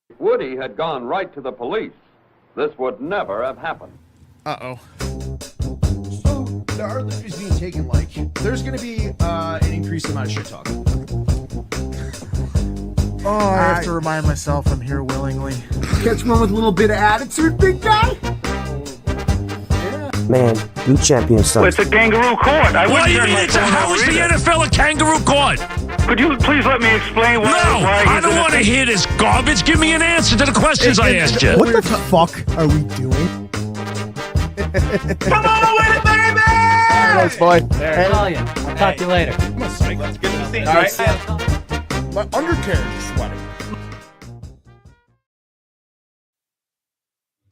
If Woody had gone right to the police, this would never have happened. Uh-oh. So, the art is being taken like, there's going to be an increased amount of shit talk. Oh, I have to remind myself I'm here willingly. Catch one with a little bit of attitude, big guy? Man, you champion son. Well, it's a kangaroo court. What do you mean it's a how is the NFL a kangaroo court? Could you please let me explain why? No, I don't want to hear this garbage. Give me an answer to the questions I asked you. What the fuck are we doing? Come on with it, baby! Thanks, boy. Italian. I'll talk to you later. Let's get to the scene. All right. My undercarriage is sweating.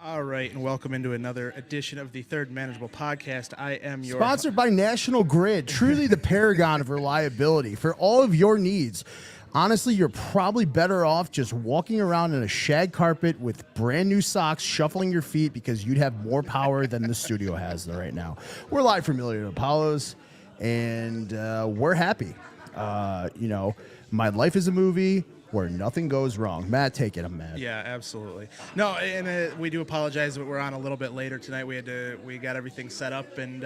All right, and welcome into another edition of the Third Manageable Podcast. I am your... Sponsored by National Grid, truly the paragon of reliability for all of your needs. Honestly, you're probably better off just walking around in a shag carpet with brand new socks, shuffling your feet because you'd have more power than the studio has right now. We're live from Million Apollos, and we're happy. My life is a movie where nothing goes wrong. Matt, take it. I'm mad. Yeah, absolutely. No, and we do apologize that we're on a little bit later tonight. We got everything set up, and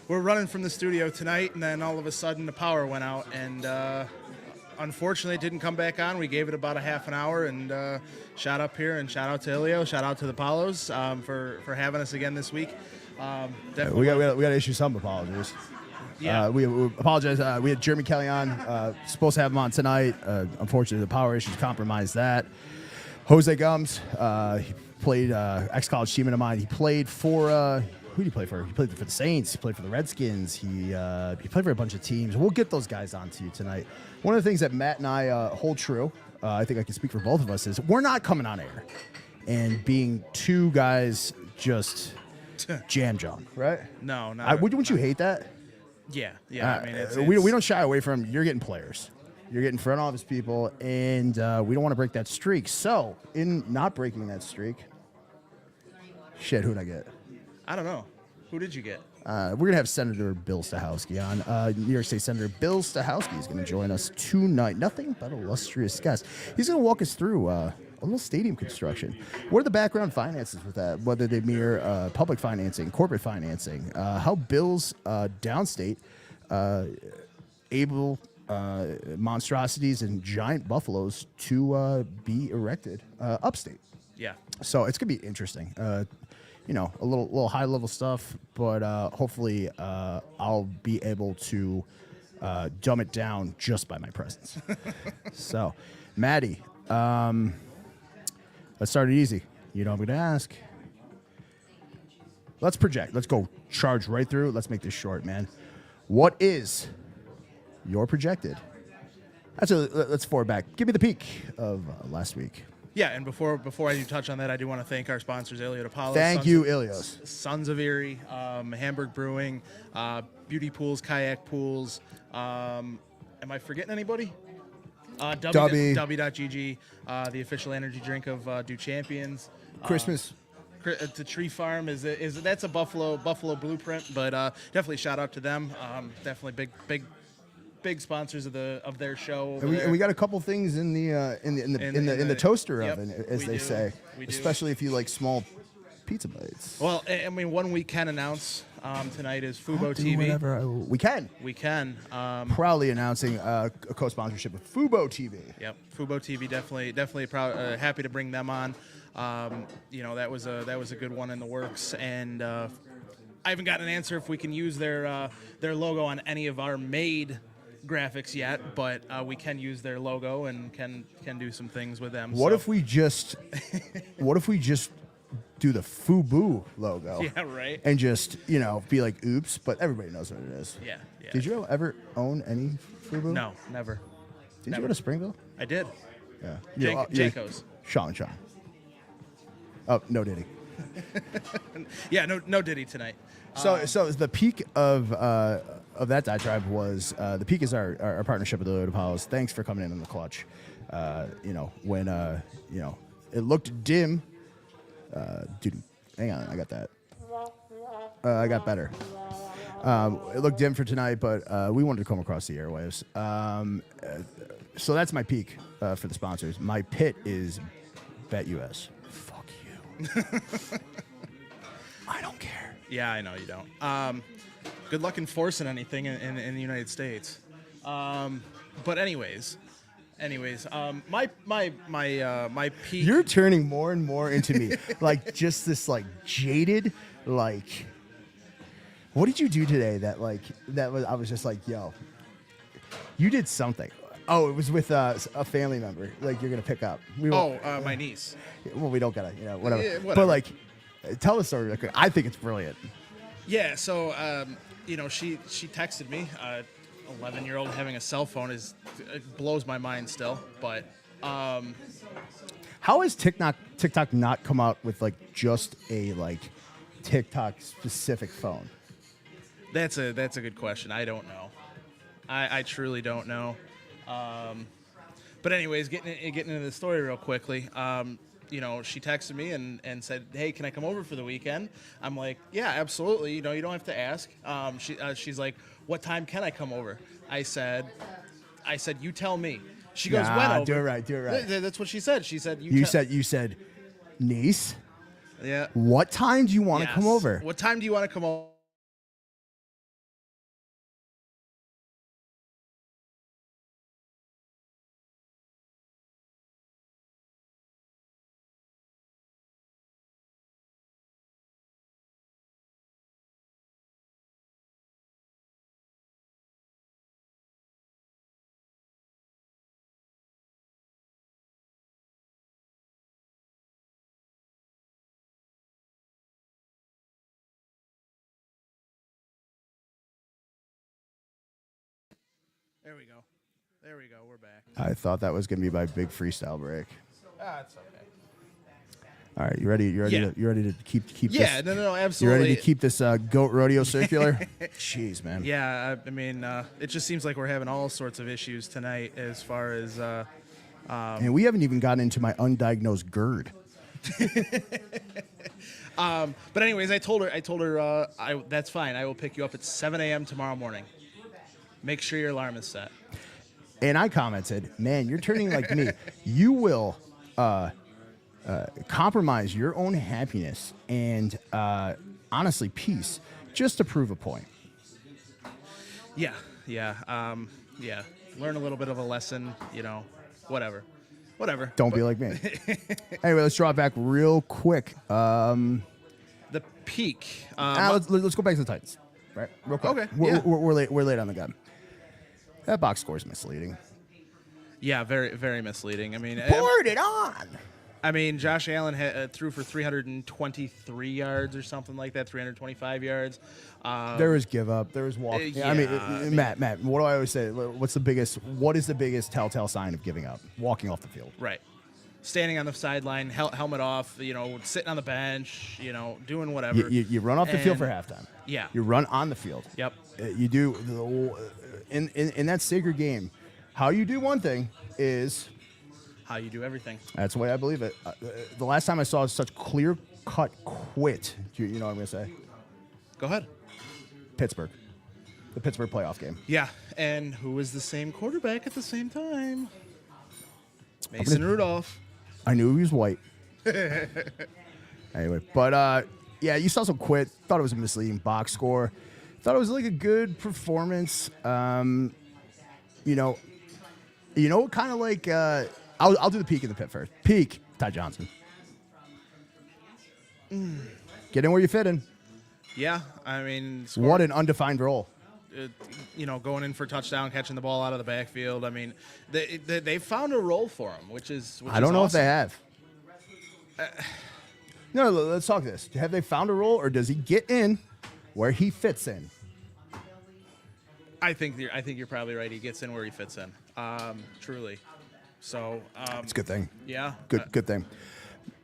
we're running from the studio tonight, and then all of a sudden the power went out, and unfortunately it didn't come back on. We gave it about a half an hour, and shout up here, and shout out to Ilio, shout out to the Paulos for having us again this week. We got to issue some apologies. Yeah. We apologize. We had Jeremy Kelly on. Supposed to have him on tonight. Unfortunately, the power issues compromised that. Jose Gums, he played ex-college teammate of mine. He played for who did he play for? He played for the Saints. He played for the Redskins. He played for a bunch of teams. We'll get those guys on to you tonight. One of the things that Matt and I hold true, I think I can speak for both of us, is we're not coming on air and being two guys just jam John, right? No, not. Wouldn't you hate that? Yeah. I mean, it's we don't shy away from. You're getting players, you're getting front office people, and we don't want to break that streak. So, in not breaking that streak, who'd I get? I don't know. Who did you get? We're gonna have Senator Bill Stachowski on. New York State Senator Bill Stachowski is going to join us tonight. Nothing but illustrious guest. He's going to walk us through a little stadium construction. What are the background finances with that? Whether they mirror public financing, corporate financing, how Bill's downstate able monstrosities and giant buffaloes to be erected upstate. Yeah. So it's gonna be interesting. A little high level stuff, but hopefully I'll be able to dumb it down just by my presence. So, Maddie. Let's start it easy. You know what I'm going to ask. Let's project. Let's go charge right through. Let's make this short, man. What is your projected? Let's forward back. Give me the peak of last week. Yeah, and before I do touch on that, I do want to thank our sponsors, Iliot Apollo. Thank you, Ilios. Sons of Erie, Hamburg Brewing, Beauty Pools, Kayak Pools. Am I forgetting anybody? W.GG, the official energy drink of Do Champions. Christmas. The Tree Farm that's a Buffalo blueprint, but definitely shout out to them. Definitely big sponsors of their show. And we got a couple things in the toaster oven, as they say, especially if you like small pizza bites. Well, I mean, one we can announce tonight is Fubo TV. We can. Proudly announcing a co-sponsorship with Fubo TV. Yep, Fubo TV definitely proud, happy to bring them on. That was a good one in the works, and I haven't gotten an answer if we can use their logo on any of our made graphics yet, but we can use their logo and can do some things with them. What if we just do the Fubu logo? Yeah, right. And just, be like, oops, but everybody knows what it is. Yeah. Did you ever own any Fubu? No, never. Did you go to Springville? I did. Yeah. Jayco's. Sean. Oh, no Diddy. Yeah, no Diddy tonight. So the peak of that diatribe was the peak is our partnership with the Lord Apollos. Thanks for coming in the clutch. When it looked dim. Dude, hang on, I got that. I got better. It looked dim for tonight, but we wanted to come across the airwaves. So that's my peak for the sponsors. My pit is BetUS. Fuck you. I don't care. Yeah, I know you don't. Good luck enforcing anything in the United States. But anyways, my peak. You're turning more and more into me, like just this like jaded, like. What did you do today that was I was just like, yo, you did something. Oh, it was with a family member. Like you're gonna pick up. My niece. Well, we don't gotta, whatever. Yeah, whatever. But like, tell the story. Real quick. I think it's brilliant. Yeah. So she texted me. 11-year-old having a cell phone it blows my mind still. But How has TikTok not come out with like just a like TikTok specific phone? that's a good question. I don't know. I truly don't know. But anyways, getting into the story real quickly. She texted me and said, "Hey, can I come over for the weekend?" I'm like, "Yeah, absolutely. You don't have to ask." She's like, "What time can I come over?" I said, "You tell me." She goes, "When over?" Do it right. That's what she said. She said, You said, niece. Yeah. What time do you want to come over? What time do you want to come over? There we go. We're back. I thought that was gonna be my big freestyle break. That's okay. All right, you ready? You ready to keep Yeah, this? no, absolutely. You ready to keep this goat rodeo circular? Jeez, man. Yeah, I mean, it just seems like we're having all sorts of issues tonight as far as. And we haven't even gotten into my undiagnosed GERD. But anyways, I told her, that's fine. I will pick you up at 7 a.m. tomorrow morning. Make sure your alarm is set. And I commented, man, you're turning like me. You will compromise your own happiness and honestly peace just to prove a point. Yeah. Learn a little bit of a lesson, whatever. Don't be like me. Anyway, let's draw it back real quick. The peak. Let's go back to the Titans, right? Real quick. Okay. We're late on the gun. That box score is misleading. Yeah, very, very misleading. I mean, Poured it on. I mean, Josh Allen threw for 323 yards or something like that, 325 yards. There was give up. There was walk. Yeah, I mean, Matt, what do I always say? What is the biggest telltale sign of giving up? Walking off the field. Right. Standing on the sideline, helmet off, sitting on the bench, doing whatever. You run off the field for halftime. Yeah. You run on the field. Yep. You do in that sacred game. How you do one thing is how you do everything. That's the way I believe it. The last time I saw such clear-cut quit, you know what I'm going to say? Go ahead. Pittsburgh. The Pittsburgh playoff game. Yeah, and who was the same quarterback at the same time? Mason Rudolph. I knew he was white. Anyway, but yeah, you saw some quit. Thought it was a misleading box score. Thought it was like a good performance. Kind of like I'll do the peak in the pit first. Peak, Ty Johnson. Get in where you fit in. Yeah, I mean, what an undefined role. Going in for a touchdown, catching the ball out of the backfield. I mean, they found a role for him, which is I don't know awesome. if they have. No, let's talk this. Have they found a role, or does he get in where he fits in? I think you're probably right. He gets in where he fits in. Truly. So it's a good thing. Yeah. Good thing.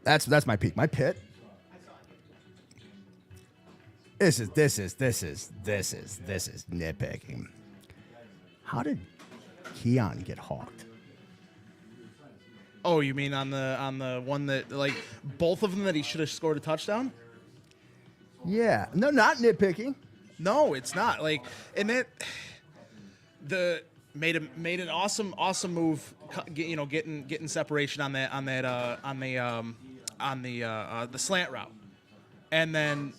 That's my peak. My pit. This is nitpicking. How did Keon get hawked? Oh, you mean on the one that like both of them that he should have scored a touchdown? Yeah. No, not nitpicking. No, it's not. Like, and that made an awesome move, getting separation on the slant route, and then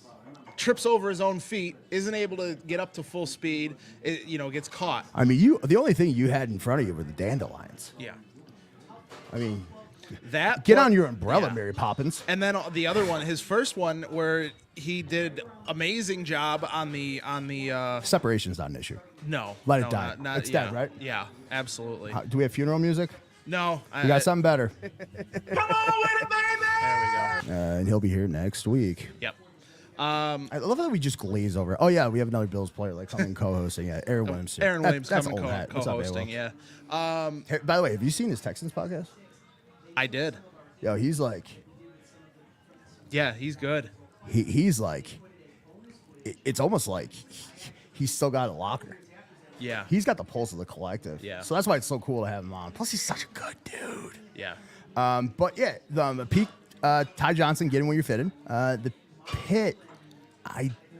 trips over his own feet, isn't able to get up to full speed, gets caught. I mean, the only thing you had in front of you were the dandelions. Yeah. I mean, Get on your umbrella, Mary Poppins. And then the other one, his first one, where he did amazing job on the Separation's not an issue. No, Let no, it die. Not, It's yeah, dead, right? Yeah, absolutely. Do we have funeral music? No, We got something better. Come on with it, baby! There we go. And he'll be here next week. Yep. I love that we just glaze over. Oh yeah, we have another Bills player like coming co-hosting. Yeah, Aaron Williams. Aaron Williams That's coming old hat. What's up, co-hosting. AOL? Yeah. Hey, by the way, have you seen his Texans podcast? I did. Yo, he's like, Yeah, he's good. he's like, it's almost like he's still got a locker. Yeah. He's got the pulse of the collective. Yeah. So that's why it's so cool to have him on. Plus, he's such a good dude. Yeah. But yeah, the peak, Ty Johnson getting where you're fitting. The pit,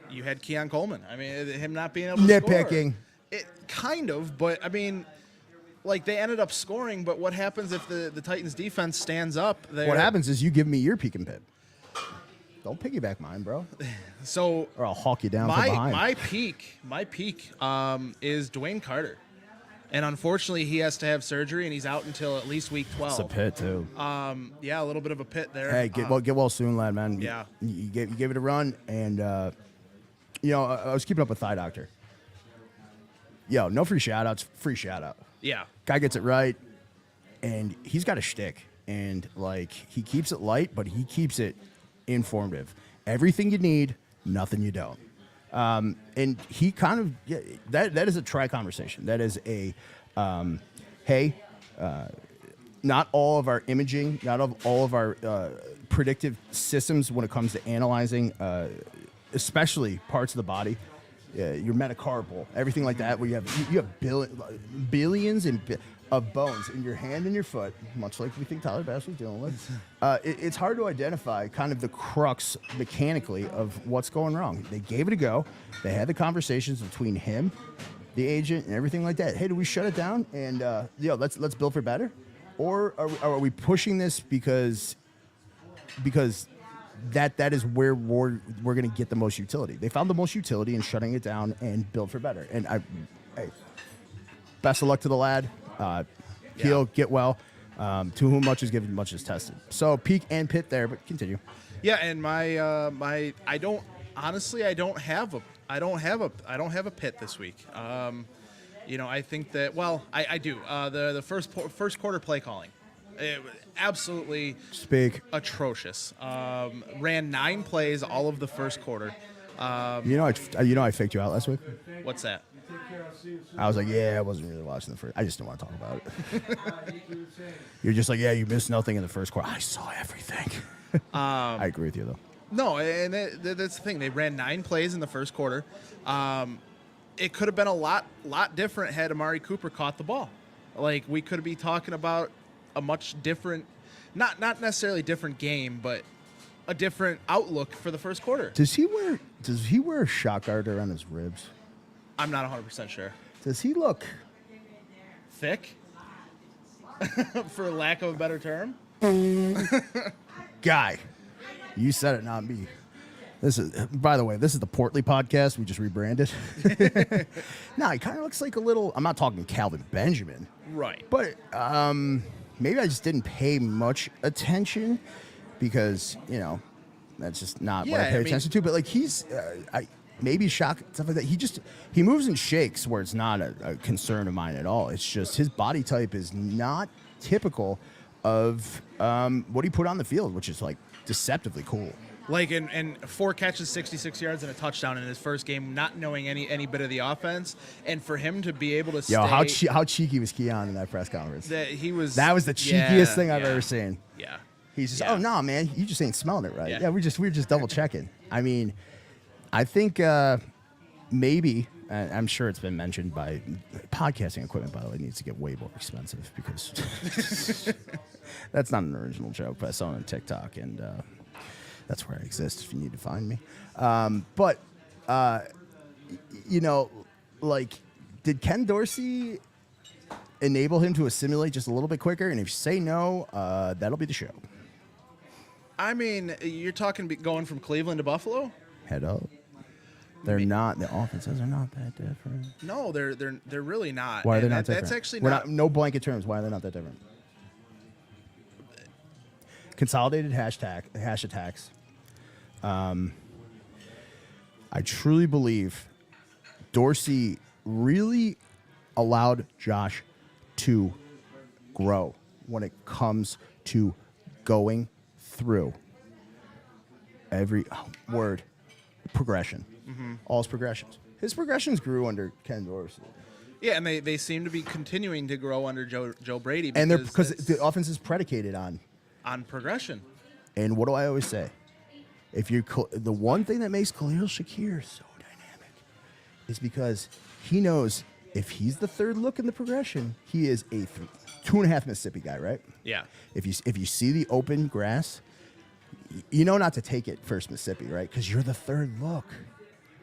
You had Keon Coleman. I mean, him not being able to nitpicking. score. It kind of, but I mean, like they ended up scoring. But what happens if the Titans defense stands up? What happens is you give me your peak and pit. Don't piggyback mine, bro. So Or I'll hawk you down from behind. my peak is Dwayne Carter, and unfortunately he has to have surgery and he's out until at least week 12. It's a pit too. Yeah, a little bit of a pit there. Hey, get well soon, lad, man. Yeah. You gave it a run, and I was keeping up with Thigh Doctor. Yo, no free shout outs, free shout out. Yeah. Guy gets it right, and he's got a shtick, and like he keeps it light, but he keeps it informative. Everything you need, nothing you don't. And he kind of that is a try conversation. That is a hey, not all of our imaging, not all of our predictive systems when it comes to analyzing, especially parts of the body. Your metacarpal, everything like that, where you have billions of bones in your hand and your foot, much like we think Tyler Bass was dealing with. It's hard to identify kind of the crux mechanically of what's going wrong. They gave it a go. They had the conversations between him, the agent, and everything like that. Hey, do we shut it down and let's build for better, or are we pushing this because that is where we're going to get the most utility. They found the most utility in shutting it down and build for better. And hey, best of luck to the lad. He'll get well. To whom much is given, much is tested. So peak and pit there, but continue. Yeah, and I don't have a pit this week. I think that I do. The first quarter play calling. It was absolutely atrocious. Ran 9 plays all of the first quarter. I faked you out last week. What's that? I was like, I wasn't really watching the first. I just didn't want to talk about it. You're just like, you missed nothing in the first quarter. I saw everything. I agree with you though. No, and that's the thing. They ran 9 plays in the first quarter. It could have been a lot different had Amari Cooper caught the ball. Like we could be talking about a much different, not necessarily different game, but a different outlook for the first quarter. Does he wear a shot guard around his ribs? I'm not 100% sure. Does he look thick? For lack of a better term? Guy, you said it, not me. By the way, this is the Portly podcast. We just rebranded. No, he kind of looks like a little, I'm not talking Calvin Benjamin. Right. But maybe I just didn't pay much attention because, that's just not what I pay attention to. But like he's, maybe shock, stuff like that. He moves and shakes where it's not a concern of mine at all. It's just his body type is not typical of what he put on the field, which is like deceptively cool. Like in 4 catches, 66 yards, and a touchdown in his first game, not knowing any bit of the offense, and for him to be able to stay. Yo, how cheeky was Keon in that press conference? That was the cheekiest thing I've ever seen. Yeah. He's just, oh no, man, you just ain't smelling it right. Yeah. Yeah, we're just double checking. I mean, I think maybe, I'm sure it's been mentioned by podcasting equipment. By the way, needs to get way more expensive because that's not an original joke, but I saw it on TikTok and. That's where I exist if you need to find me. Did Ken Dorsey enable him to assimilate just a little bit quicker. And if you say no, that'll be the show. I mean, you're talking going from Cleveland to Buffalo? Head up. They're not. The offenses are not that different. No, they're really not. Why are they And not different? That's actually We're not. no blanket terms. Why are they not that different? Consolidated hash attacks. I truly believe Dorsey really allowed Josh to grow when it comes to going through every word progression. All his progressions. His progressions grew under Ken Dorsey. Yeah, and they seem to be continuing to grow under Joe Brady. And they're because the offense is predicated on progression. And what do I always say? If you're the one thing that makes Khalil Shakir so dynamic is because he knows if he's the third look in the progression, he is a 2.5 Mississippi guy, right? Yeah. If you see the open grass, you know not to take it first Mississippi, right? Because you're the third look.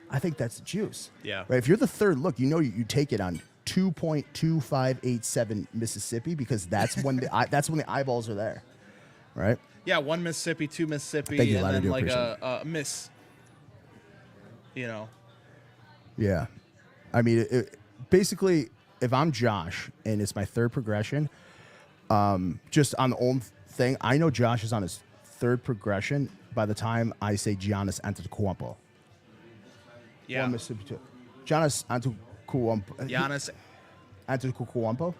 I think that's the juice. Yeah. Right. If you're the third look, you know you take it on 2.2587 Mississippi because that's when the eyeballs are there, right? Yeah, 1 Mississippi, 2 Mississippi, Thank you, and Lad, I then do like appreciate a miss. You know. Yeah. I mean, basically, if I'm Josh and it's my third progression, just on the old thing, I know Josh is on his third progression by the time I say Giannis Antetokounmpo. Yeah. 1 Mississippi 2. Giannis Antetokounmpo. Giannis. Antetokounmpo.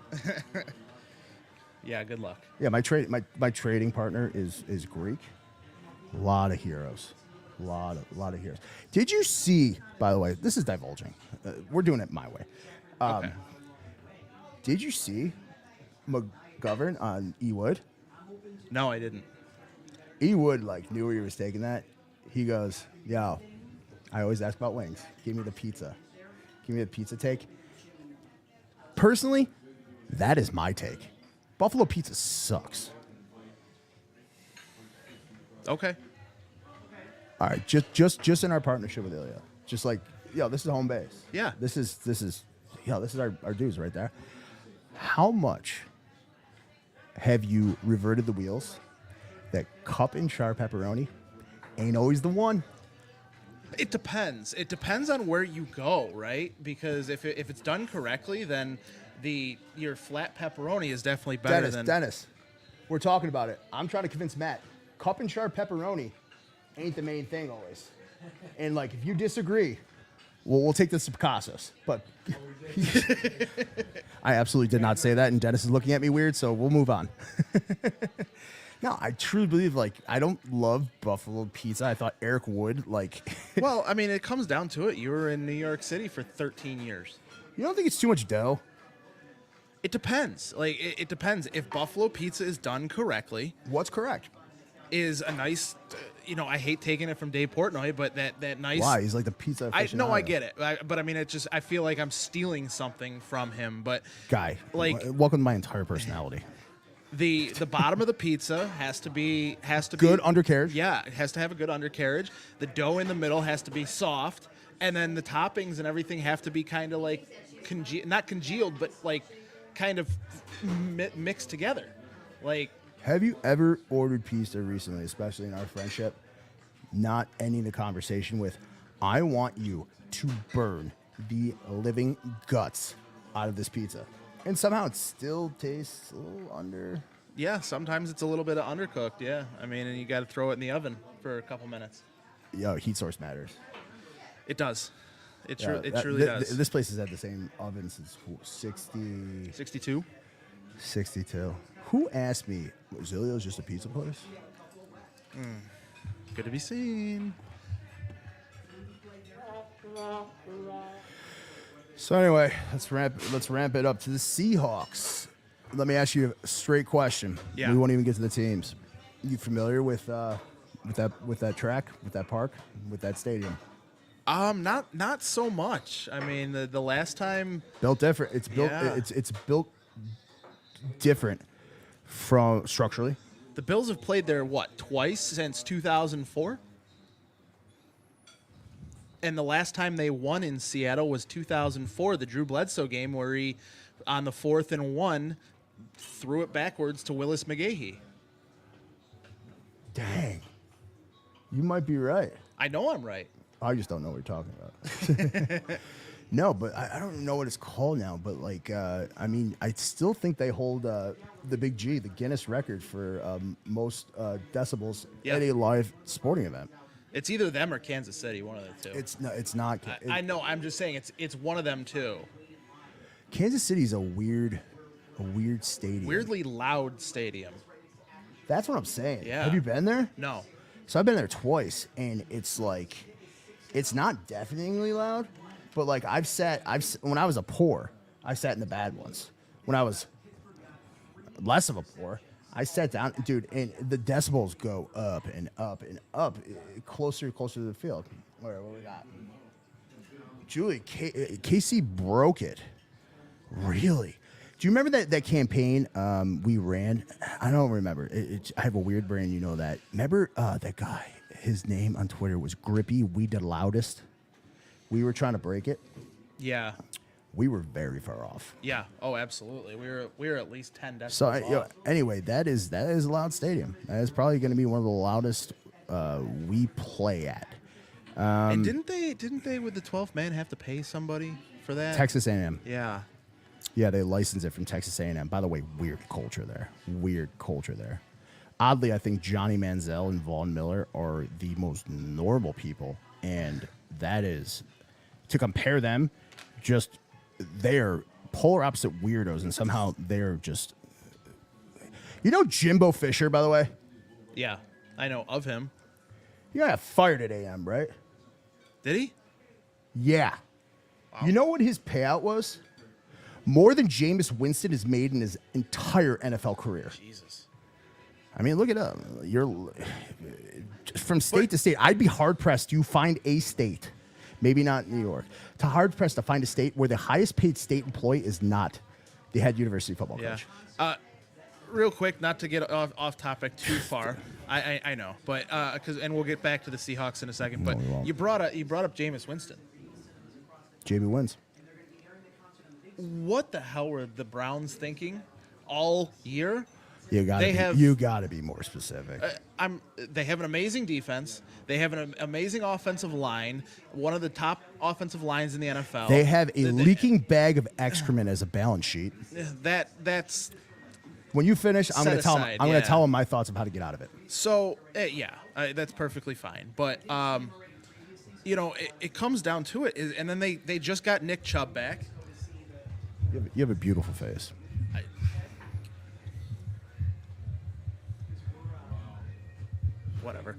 Yeah, good luck. Yeah, my trading partner is Greek. A lot of heroes. A lot of heroes. Did you see, by the way, this is divulging. We're doing it my way. Okay. Did you see McGovern on E. Wood? No, I didn't. E. Wood knew where he was taking that. He goes, yo, I always ask about wings. Give me the pizza. Give me the pizza take. Personally, that is my take. Buffalo pizza sucks. Okay. All right, just in our partnership with Ilya, just this is home base. Yeah. This is our dudes right there. How much have you reverted the wheels that cup and char pepperoni ain't always the one? It depends. It depends on where you go, right? Because if it's done correctly, then your flat pepperoni is definitely better than Dennis. We're talking about it. I'm trying to convince Matt. Cup and char pepperoni ain't the main thing always. And if you disagree, we'll take this to Picasso's. But I absolutely did not say that, and Dennis is looking at me weird, so we'll move on. No, I truly believe I don't love buffalo pizza. I thought Eric would Well, I mean, it comes down to it. You were in New York City for 13 years. You don't think it's too much dough? It depends. It depends. If buffalo pizza is done correctly, What's correct? is a nice, I hate taking it from Dave Portnoy, but that nice. Why? He's like the pizza aficionado. I get it, but I mean, I feel like I'm stealing something from him. But Guy, welcome to my entire personality. the bottom of the pizza has to be Good undercarriage. Yeah, it has to have a good undercarriage. The dough in the middle has to be soft, and then the toppings and everything have to be kind of not congealed, but kind of mixed together. Have you ever ordered pizza recently, especially in our friendship, not ending the conversation with, I want you to burn the living guts out of this pizza? And somehow it still tastes a little under. Yeah, sometimes it's a little bit of undercooked. Yeah, I mean, and you got to throw it in the oven for a couple minutes. Yo, heat source matters. It does. It truly does. This place has had the same oven since 62. 62. Who asked me, Zillio's just a pizza place? Good to be seen. So anyway, let's ramp it up to the Seahawks. Let me ask you a straight question. Yeah. We won't even get to the teams. You familiar with that track, with that park, with that stadium? Not so much. I mean, the last time Built different. It's built. Yeah. It's built different from structurally. the Bills have played there twice since 2004. And the last time they won in Seattle was 2004, the Drew Bledsoe game where he, on the 4th and 1, threw it backwards to Willis McGahee. Dang. You might be right. I know I'm right. I just don't know what you're talking about. No, but I don't know what it's called now. But, like, I mean, I still think they hold the Big G, the Guinness record for most decibels at a live sporting event. It's either them or Kansas City, one of the two. It's not. I know. I'm just saying it's one of them too. Kansas City's a weird stadium. Weirdly loud stadium. That's what I'm saying. Yeah. Have you been there? No. So I've been there twice, and it's like, it's not deafeningly loud, but like when I was a poor, I sat in the bad ones. When I was less of a poor, I sat down, dude, and the decibels go up and up and up, closer and closer to the field. What we got? Julie, KC broke it. Really? Do you remember that campaign we ran? I don't remember. I have a weird brain, you know that. Remember that guy? His name on Twitter was Grippy, We the Loudest. We were trying to break it. Yeah. We were very far off. Yeah. Oh, absolutely. We were at least 10 decibels So off. anyway, that is a loud stadium. That is probably going to be one of the loudest we play at. And didn't they with the 12th man have to pay somebody for that? Texas A&M. Yeah. Yeah, they licensed it from Texas A&M. By the way, weird culture there. Oddly, I think Johnny Manziel and Vaughn Miller are the most normal people, and that is to compare them. Just they're polar opposite weirdos, and somehow they're just. You know Jimbo Fisher, by the way. Yeah, I know of him. He got fired at AM, right? Did he? Yeah. Wow. You know what his payout was? More than Jameis Winston has made in his entire NFL career. Jesus. I mean, look it up. You're from state to state. I'd be hard pressed. You find a state, maybe not New York, to hard pressed to find a state where the highest paid state employee is not the head university football coach. Real quick, not to get off topic too far. I know, but and we'll get back to the Seahawks in a second. No, But we won't. you brought up Jameis Winston. Jamie wins. What the hell were the Browns thinking all year? You gotta be more specific. They have an amazing defense. They have an amazing offensive line, one of the top offensive lines in the NFL. They have a leaking bag of excrement as a balance sheet. That's When you finish, I'm Set gonna tell him. aside, I'm gonna yeah. tell him my thoughts of how to get out of it. so that's perfectly fine. But it comes down to it, and then they just got Nick Chubb back. You have a beautiful face. Whatever.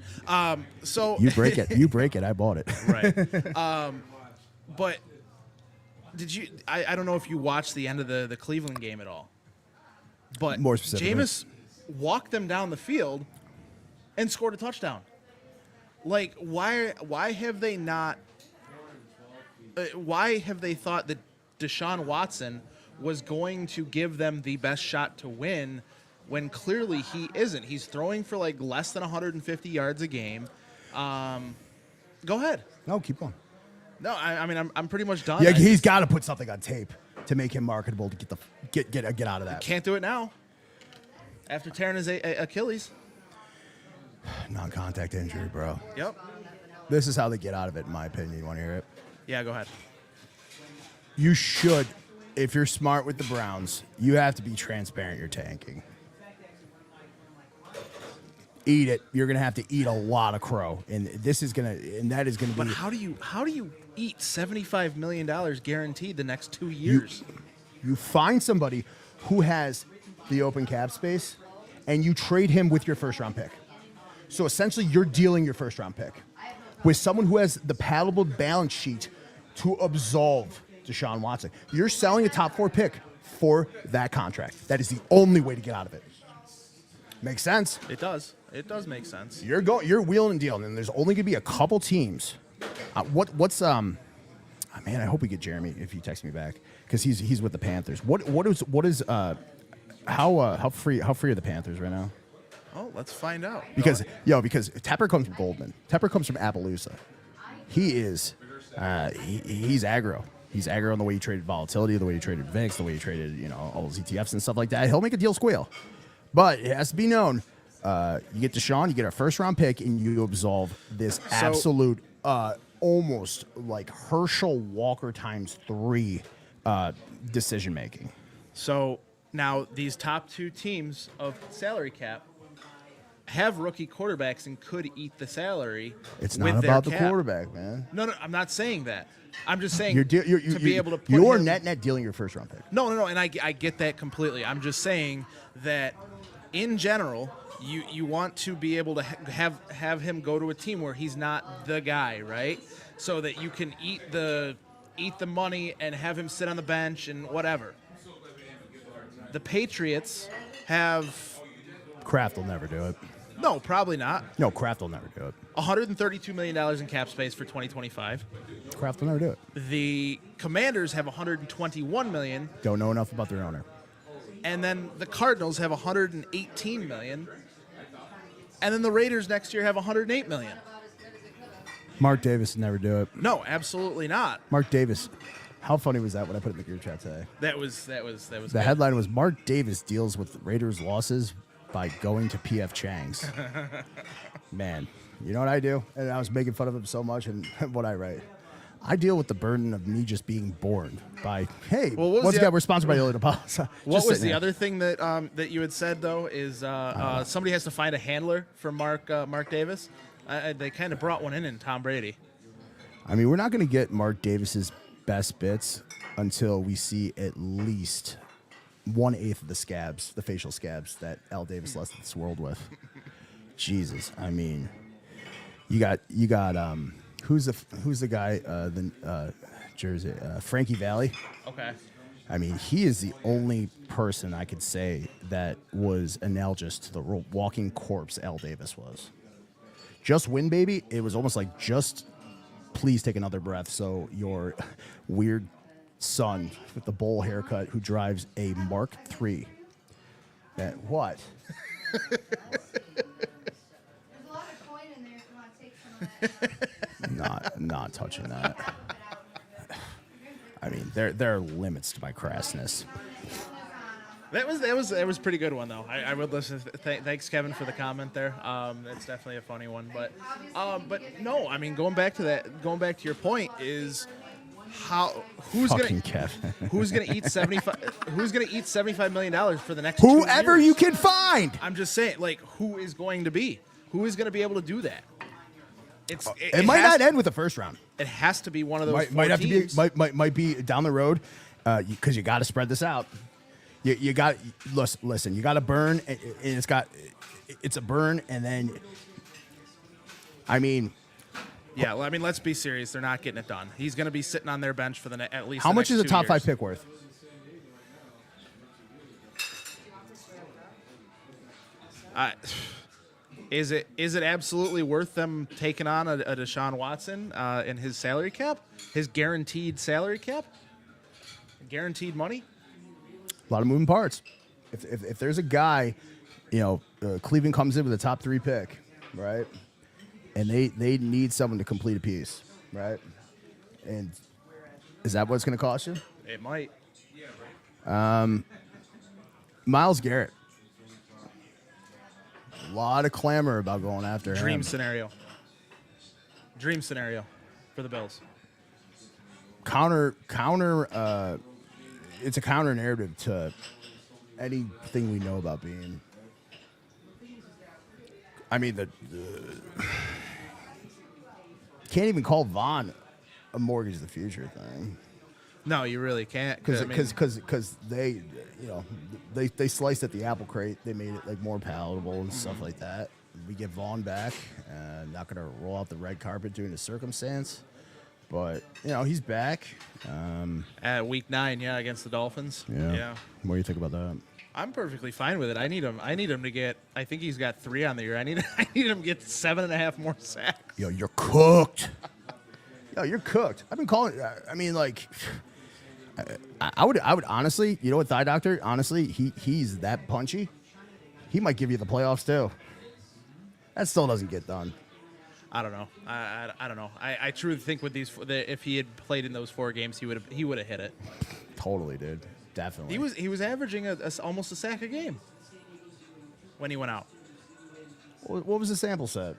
So You break it. You break it. I bought it. right. But did you? I don't know if you watched the end of the Cleveland game at all. But More specifically. Jameis walked them down the field and scored a touchdown. Like, why have they not? Why have they thought that Deshaun Watson was going to give them the best shot to win when clearly he isn't? He's throwing for like less than 150 yards a game. Go ahead. No, keep going. No, I mean I'm pretty much done. Yeah, he's got to put something on tape to make him marketable to get out of that. Can't do it now. After tearing his Achilles. Non-contact injury, bro. Yep. This is how they get out of it, in my opinion. You want to hear it? Yeah, go ahead. You should, if you're smart with the Browns, you have to be transparent. You're tanking. Eat it. You're gonna have to eat a lot of crow, and that is gonna be. But how do you eat $75 million guaranteed the next 2 years? You find somebody who has the open cap space, and you trade him with your first round pick. So essentially, you're dealing your first round pick with someone who has the palatable balance sheet to absolve Deshaun Watson. You're selling a top 4 pick for that contract. That is the only way to get out of it. Makes sense. It does. It does make sense. You're wheeling and dealing, and there's only gonna be a couple teams. Man, I hope we get Jeremy if he texts me back because he's with the Panthers. How free are the Panthers right now? Oh, let's find out. Because Tepper comes from Goldman. Tepper comes from Appaloosa. He is He's aggro. He's aggro on the way he traded volatility, the way he traded VIX, the way he traded, all those ETFs and stuff like that. He'll make a deal squeal. But it has to be known, you get Deshaun, you get a first-round pick, and you absolve this absolute, almost like Herschel Walker times 3 decision-making. So now these top 2 teams of salary cap have rookie quarterbacks and could eat the salary. It's with not their about the cap. quarterback, man. No, I'm not saying that. I'm just saying You're to be able to put you're him, net dealing your first-round pick. No, and I get that completely. I'm just saying that in general, you want to be able to have him go to a team where he's not the guy, right? So that you can eat the money and have him sit on the bench and whatever. The Patriots have Kraft will never do it. no, probably not. No, Kraft will never do it. $132 million in cap space for 2025. Kraft will never do it. The Commanders have $121 million. Don't know enough about their owner. And then the Cardinals have $118 million. And then the Raiders next year have $108 million. Mark Davis will never do it. No, absolutely not. Mark Davis. How funny was that when I put it in the group chat today? That was The good. headline was Mark Davis deals with Raiders losses by going to P.F. Chang's. Man, you know what I do? And I was making fun of him so much, and what I write. I deal with the burden of me just being born by, hey, Well, what was once the again, we're sponsored by Ilya Pauls. What was the other thing that that you had said though? Is somebody has to find a handler for Mark Davis? They kind of brought one in Tom Brady. I mean, we're not going to get Mark Davis's best bits until we see at least 1/8 of the scabs, the facial scabs that Al Davis left this world with. Jesus, I mean, you got who's the guy? Jersey, Frankie Valli. Okay. I mean, he is the only person I could say that was analogous to the walking corpse Al Davis was. Just win, baby. It was almost like just please take another breath so your weird son with the bowl haircut who drives a Mark III. That what? There's a lot of coin in there if you want to take some of that. Not touching that. I mean, there are limits to my crassness. That was a pretty good one though. I would listen. Thanks, Kevin, for the comment there. That's definitely a funny one. But no, I mean, going back to your point is who's Fucking gonna Kevin. who's gonna eat $75 million for the next 2 years? Whoever you can find. I'm just saying, like, who is going to be able to do that? It might not end with the first round. It has to be one of those. Might have teams. to be might be down the road because you got to spread this out. You got listen. You got to burn, and it's a burn, and then I mean. Yeah, well, I mean, let's be serious. They're not getting it done. He's going to be sitting on their bench for at least. How much is a top 5 years. pick worth? Is it absolutely worth them taking on a Deshaun Watson in his salary cap, his guaranteed salary cap, guaranteed money? A lot of moving parts. If there's a guy, Cleveland comes in with a top 3 pick, right? And they need someone to complete a piece, right? And is that what it's going to cost you? It might. Myles Garrett. A lot of clamor about going after him. Dream scenario for the Bills. Counter. It's a counter narrative to anything we know about being. I mean, can't even call Vaughn a mortgage of the future thing. No, you really can't. Because they sliced at the apple crate. They made it like more palatable and stuff like that. We get Vaughn back. Not going to roll out the red carpet due to circumstance. But, he's back. At week 9, against the Dolphins. Yeah. What do you think about that? I'm perfectly fine with it. I need him to get. I think he's got 3 on the year. I need him to get 7.5 more sacks. Yo, you're cooked. You're cooked. I've been calling. I mean, like, I would honestly. You know what, Thigh Doctor? Honestly, he's that punchy. He might give you the playoffs too. That still doesn't get done. I don't know. I don't know. I truly think with if he had played in those 4 games, he would have hit it. Totally, dude. Definitely. He was averaging almost a sack a game when he went out. What was the sample set?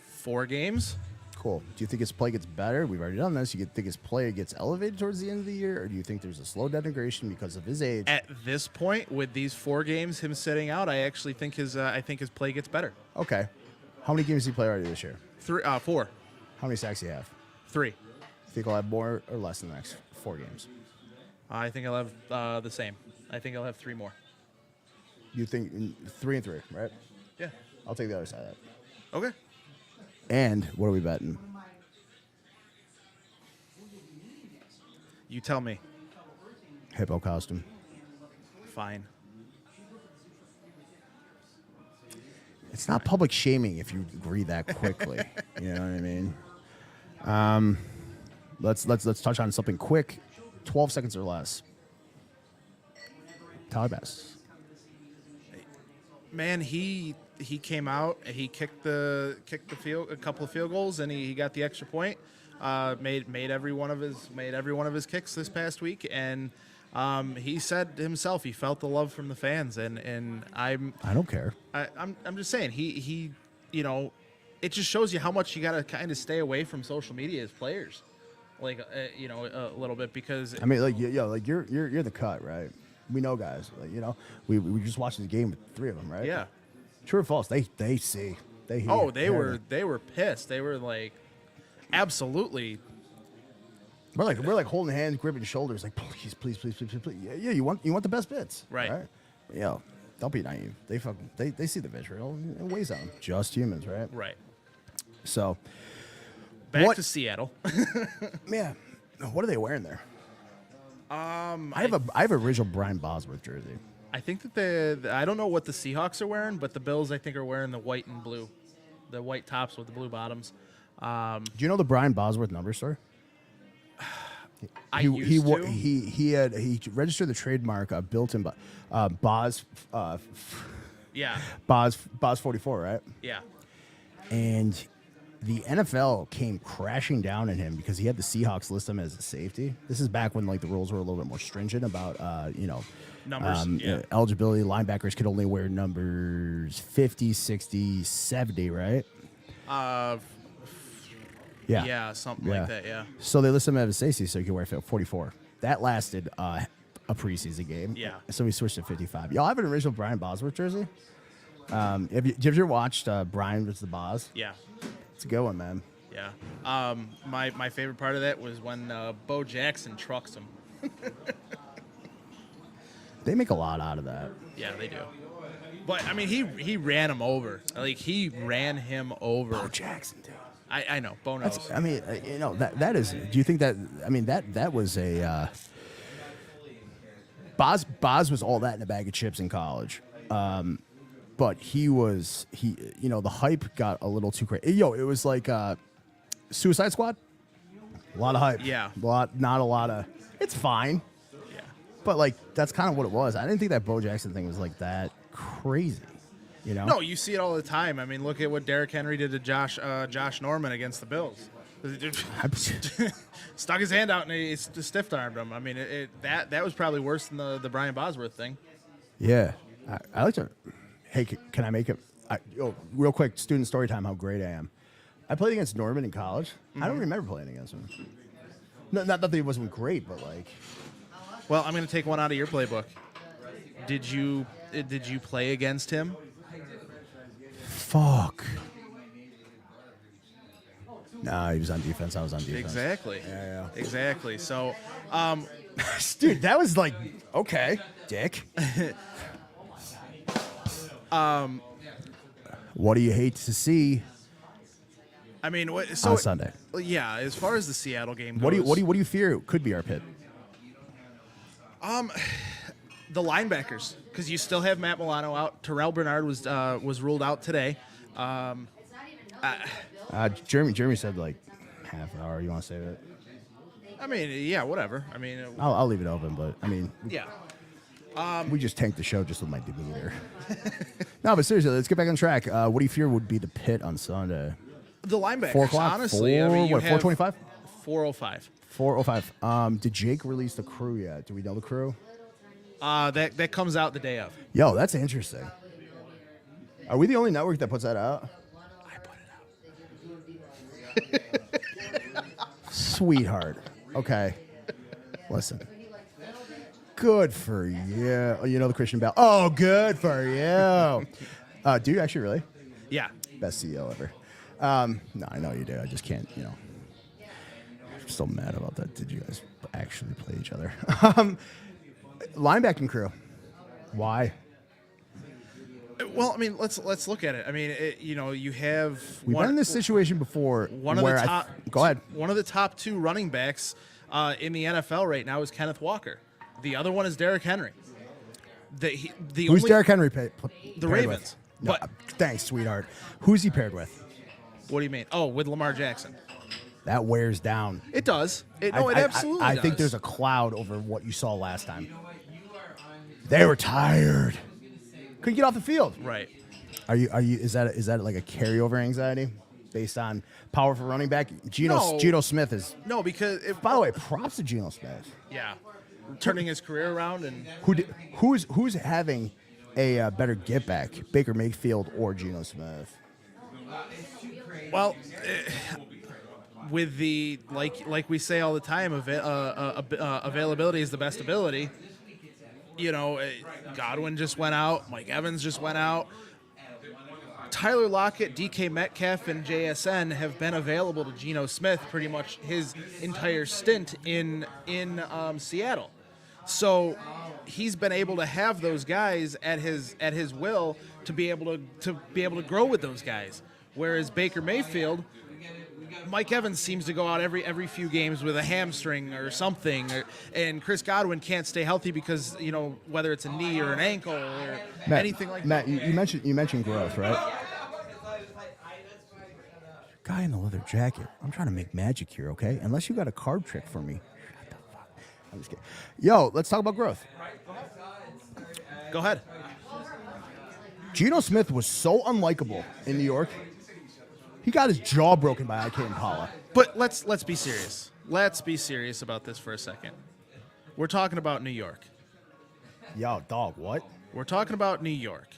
4 games. Cool. Do you think his play gets better? We've already done this. You think his play gets elevated towards the end of the year, or do you think there's a slow denigration because of his age? At this point, with these 4 games, him sitting out, I actually think his play gets better. Okay. How many games did he play already this year? 4. How many sacks do you have? 3. Think I'll have more or less in the next 4 games? I think I'll have the same. I think I'll have 3 more. You think 3 and 3, right? Yeah. I'll take the other side of that. Okay. And what are we betting? You tell me. Hippo costume. Fine. It's not public shaming if you agree that quickly. You know what I mean? Let's touch on something quick. 12 seconds or less. Tyler Bass. Man, he came out. He kicked a couple of field goals, and he got the extra point. Made every one of his kicks this past week, and he said himself he felt the love from the fans, and I don't care. I'm just saying he it just shows you how much you got to kind of stay away from social media as players, like a little bit, because I mean, like you're the cut, right? We know guys, like, we were just watching the game with 3 of them, right? Yeah. True or false? They see, they hear. Oh, they were pissed. They were like, absolutely. We're like holding hands, gripping shoulders, like please. Yeah, you want the best bits, right? Yeah, don't be naive. They see the visual. It weighs on them. Just humans, right? Right. So, back to Seattle. Yeah. What are they wearing there? I have a original Brian Bosworth jersey. I think that I don't know what the Seahawks are wearing, but the Bills I think are wearing the white and blue, the white tops with the blue bottoms. Do you know the Brian Bosworth number store? He registered the trademark built in Boz. Yeah. Boz 44, right? Yeah. And the NFL came crashing down on him because he had the Seahawks list him as a safety. This is back when like the rules were a little bit more stringent about numbers. Eligibility. Linebackers could only wear numbers 50, 60, 70, right? Yeah, something like that, yeah. So they listed him as a safety, so he could wear 44. That lasted a preseason game. Yeah. So we switched to 55. Y'all have an original Brian Bosworth jersey? Have you ever watched Brian vs. the Boz? Yeah. It's a good one, man. Yeah. My favorite part of that was when Bo Jackson trucks him. They make a lot out of that. Yeah, they do. But I mean, he ran him over. Like he ran him over. Bo Jackson, dude. I know. Bo knows. I mean, that is. Do you think that? I mean, that was a. Boz was all that in a bag of chips in college. But the hype got a little too crazy. It was like Suicide Squad. A lot of hype. Yeah. Not a lot of. It's fine. Yeah. But like that's kind of what it was. I didn't think that Bo Jackson thing was like that crazy. No, you see it all the time. I mean, look at what Derrick Henry did to Josh Norman against the Bills. Stuck his hand out and he stiff-armed him. I mean, that was probably worse than the Brian Bosworth thing. Yeah. I like to. Hey, can I make it? Real quick, student story time, how great I am. I played against Norman in college. Mm-hmm. I don't remember playing against him. No, not that he wasn't great, but like. Well, I'm going to take one out of your playbook. Did you play against him? Fuck. Nah, he was on defense. I was on defense. Exactly. Yeah. Exactly. So, dude, that was like, okay, dick. What do you hate to see? I mean, on Sunday. Yeah, as far as the Seattle game goes. What do you fear could be our pit? The linebackers, because you still have Matt Milano out. Terrell Bernard was ruled out today. Jeremy said like half an hour. You want to save it? I mean, yeah, whatever. I mean, I'll leave it open, but I mean, yeah. We just tanked the show just with my demeanor. No, but seriously, let's get back on track. What do you fear would be the pit on Sunday? The linebackers, 4 o'clock. honestly. I mean, you have 4:25. 4:05. 4:05. Did Jake release the crew yet? Do we know the crew? That comes out the day of. Yo, that's interesting. Are we the only network that puts that out? I put it out. Sweetheart. Okay. Listen. Good for you. Oh, you know the Christian Bale. Oh, good for you. Do you actually really? Yeah. Best CEO ever. No, I know you do. I just can't, I'm still mad about that. Did you guys actually play each other? Linebacking crew. Why? Well, I mean, let's look at it. I mean, you have We've been in this situation before. One of the top. Go ahead. One of the top 2 running backs in the NFL right now is Kenneth Walker. The other one is Derrick Henry. Who's Derrick Henry? The paired Ravens. With? No, But thanks, sweetheart. Who's he paired with? what do you mean? Oh, with Lamar Jackson. That wears down. It does. It absolutely I does. think there's a cloud over what you saw last time. They were tired. Couldn't get off the field. Right. Are you? Is that like a carryover anxiety based on powerful running back? Geno Smith is. No, because By the way, props to Geno Smith. yeah, turning his career around and Who's having a better get back, Baker Mayfield or Geno Smith? well, with the like we say all the time, availability is the best ability. Godwin just went out. Mike Evans just went out. Tyler Lockett, DK Metcalf, and JSN have been available to Geno Smith pretty much his entire stint in Seattle. So he's been able to have those guys at his will to be able to grow with those guys. Whereas Baker Mayfield, Mike Evans seems to go out every few games with a hamstring or something, and Chris Godwin can't stay healthy because whether it's a knee or an ankle or anything like that. Matt, you mentioned growth, right? Guy in the leather jacket. I'm trying to make magic here, okay? Unless you got a card trick for me. Shut the fuck. I'm just kidding. Yo, let's talk about growth. Go ahead. Geno Smith was so unlikable in New York. He got his jaw broken by IK Impala. But let's be serious. Let's be serious about this for a second. We're talking about New York. Yo, dog, what? We're talking about New York.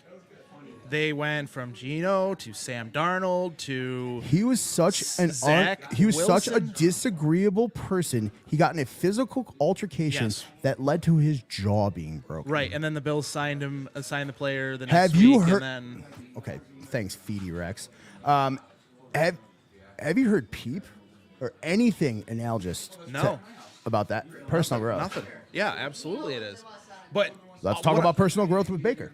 They went from Geno to Sam Darnold to He was such such a disagreeable person. He got in a physical altercation that led to his jaw being broken. right, and then the Bills signed the player the next Have week. you heard? And then Okay, thanks, Feedy Rex. Have you heard Peep or anything analogous about that personal growth? nothing. Yeah, absolutely it is. But Let's talk about personal growth with Baker.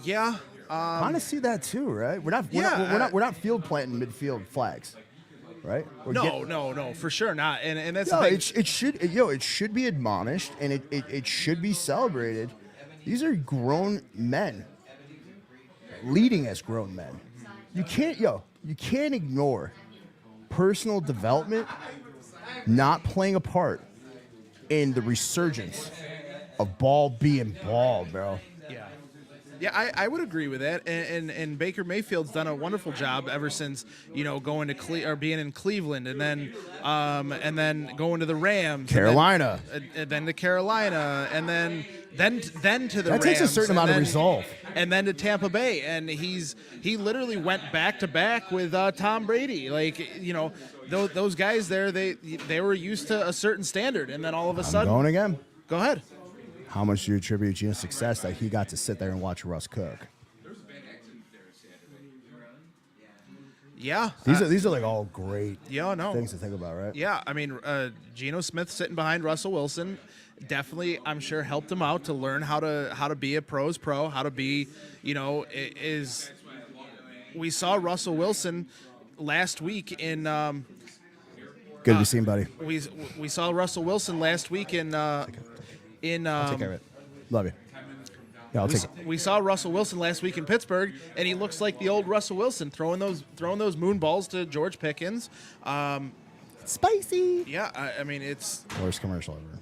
Yeah. Kind of see that too, right? We're not field planting midfield flags, right? No, for sure not. And that's No, the thing. it should be admonished and it should be celebrated. These are grown men leading as grown men. You can't ignore personal development not playing a part in the resurgence of ball being ball, bro. Yeah, I would agree with that. And Baker Mayfield's done a wonderful job ever since going to being in Cleveland, and then going to the Rams, Carolina, and then to Carolina, and then to the Rams. That takes a certain amount of resolve. And then to Tampa Bay, and he literally went back to back with Tom Brady. Those guys there, they were used to a certain standard, and then all of a sudden, going again. Go ahead. How much do you attribute Geno's success that he got to sit there and watch Russ cook? Yeah. These are like all great things to think about, right? Yeah, I mean, Geno Smith sitting behind Russell Wilson definitely, I'm sure, helped him out to learn how to be a pro's pro, how to be, we saw Russell Wilson last week in good to be seen, buddy. We saw Russell Wilson last week in I'll take care of it. Love you. Yeah, I'll take it. We saw Russell Wilson last week in Pittsburgh, and he looks like the old Russell Wilson throwing those moon balls to George Pickens. Spicy. Yeah, I mean, it's worst commercial ever.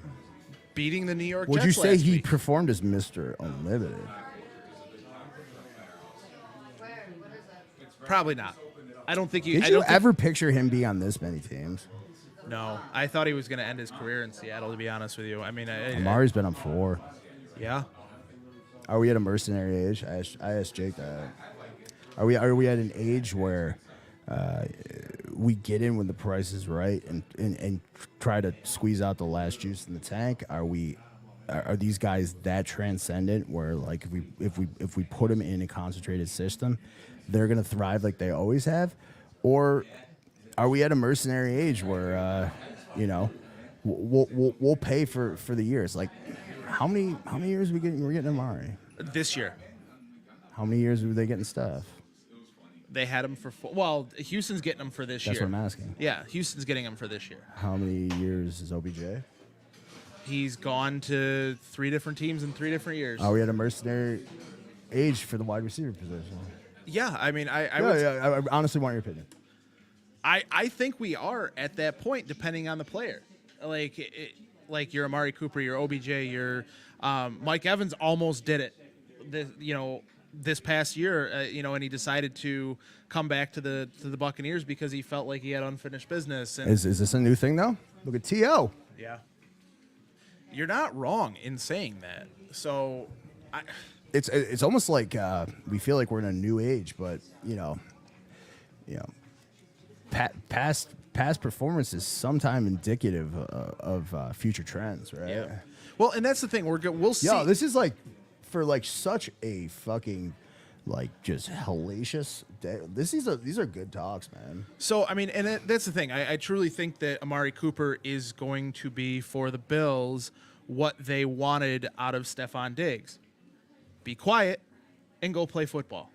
Beating the New York Would Jets you say last he week. performed as Mr. Unlimited? Probably not. I don't think you. Did I you don't think- ever picture him being on this many teams? No, I thought he was going to end his career in Seattle. To be honest with you, I mean, Amari's been on 4. yeah. Are we at a mercenary age? I asked Jake that. Are we at an age where we get in when the price is right and try to squeeze out the last juice in the tank? Are these guys that transcendent where like if we put them in a concentrated system, they're gonna thrive like they always have, or are we at a mercenary age where we'll pay for the years? Like how many years we're getting Amari? This year. How many years were they getting stuff? They had him for well, Houston's getting him for this year. That's what I'm asking. Yeah, Houston's getting him for this year. How many years is OBJ? He's gone to 3 different teams in 3 different years. Are we at a mercenary age for the wide receiver position? Yeah, I mean, I honestly want your opinion. I think we are at that point, depending on the player. Like your Amari Cooper, your OBJ, your Mike Evans almost did it. This past year, and he decided to come back to the Buccaneers because he felt like he had unfinished business. And Is this a new thing though? Look at T.O. yeah, you're not wrong in saying that. So, It's almost like we feel like we're in a new age, but past performance is sometime indicative of future trends, right? yeah. Well, and that's the thing. We'll see. Yo, this is like for like such a fucking like just hellacious day. These are good talks, man. So, I mean, and that's the thing. I truly think that Amari Cooper is going to be, for the Bills, what they wanted out of Stephon Diggs. Be quiet and go play football.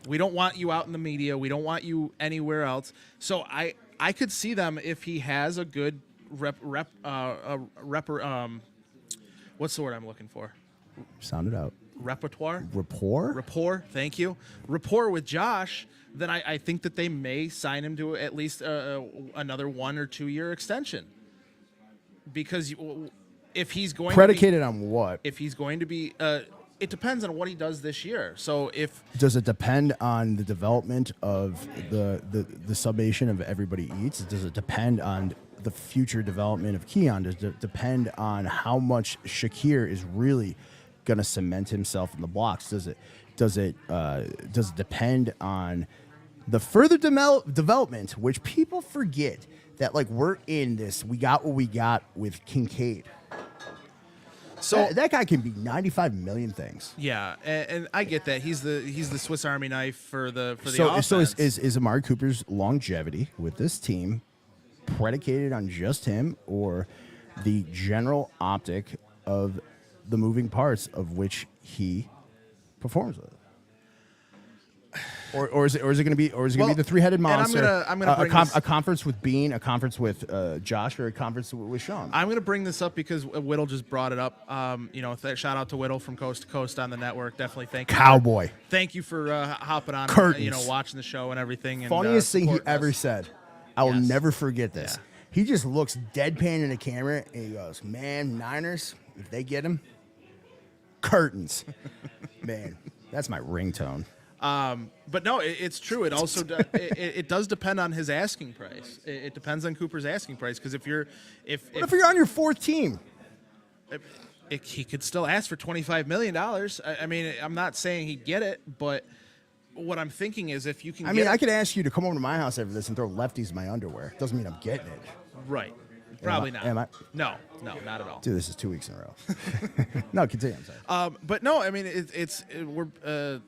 We don't want you out in the media. We don't want you anywhere else. So I could see them if he has a good what's the word I'm looking for? Sound it out. Repertoire? Rapport? Thank you. Rapport with Josh, then I think that they may sign him to at least another 1 or 2 year extension. Because if he's going Predicated on what? If he's going to be, it depends on what he does this year. So does it depend on the development of the summation of everybody eats? Does it depend on the future development of Keon? Does it depend on how much Shakir is really going to cement himself in the blocks? Does it depend on the further development, which people forget that like we're in this. We got what we got with Kincaid. So that guy can be 95 million things. Yeah, and I get that. He's the Swiss Army knife for the offense. So is Amari Cooper's longevity with this team predicated on just him, or the general optic of the moving parts of which he performs with? Or is it going to be the 3-headed monster? I'm gonna bring a conference with Bean, a conference with Josh, or a conference with Sean? I'm going to bring this up because Whittle just brought it up. Shout out to Whittle from Coast to Coast on the network. Definitely thank you. Cowboy. Thank you for hopping on. Curtains. Watching the show and everything. And, Funniest thing he ever us. said. I will Yes. never forget this. Yeah. He just looks deadpan in the camera and he goes, "Man, Niners, if they get him, curtains." Man, that's my ringtone. But no, it's true. It also it does depend on his asking price. It depends on Cooper's asking price because if you're on your 4th team, he could still ask for $25 million. I mean, I'm not saying he'd get it, but what I'm thinking is if you can. I could ask you to come over to my house after this and throw lefties in my underwear. Doesn't mean I'm getting it. Right. Probably not. Am I? No, not at all. Dude, this is 2 weeks in a row. No, continue. I'm sorry. But no, I mean, we're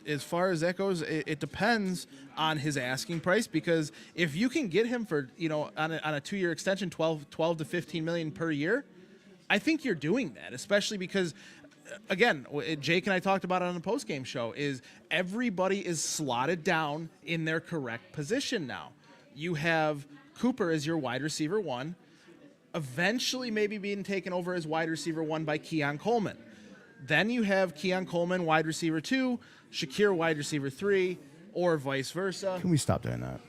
as far as that goes, it depends on his asking price because if you can get him for on a 2-year extension, 12 to 15 million per year, I think you're doing that, especially because. Again, Jake and I talked about it on the postgame show, is everybody is slotted down in their correct position now. You have Cooper as your wide receiver 1, eventually maybe being taken over as wide receiver 1 by Keon Coleman. Then you have Keon Coleman, wide receiver 2, Shakir, wide receiver 3, or vice versa. Can we stop doing that?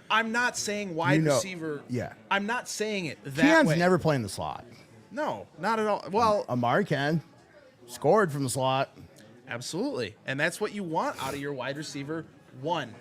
I'm not saying wide receiver. Yeah. I'm not saying it that Keon's way. never playing the slot. No, not at all. Well, Amari can. Scored from the slot. Absolutely. And that's what you want out of your wide receiver 1.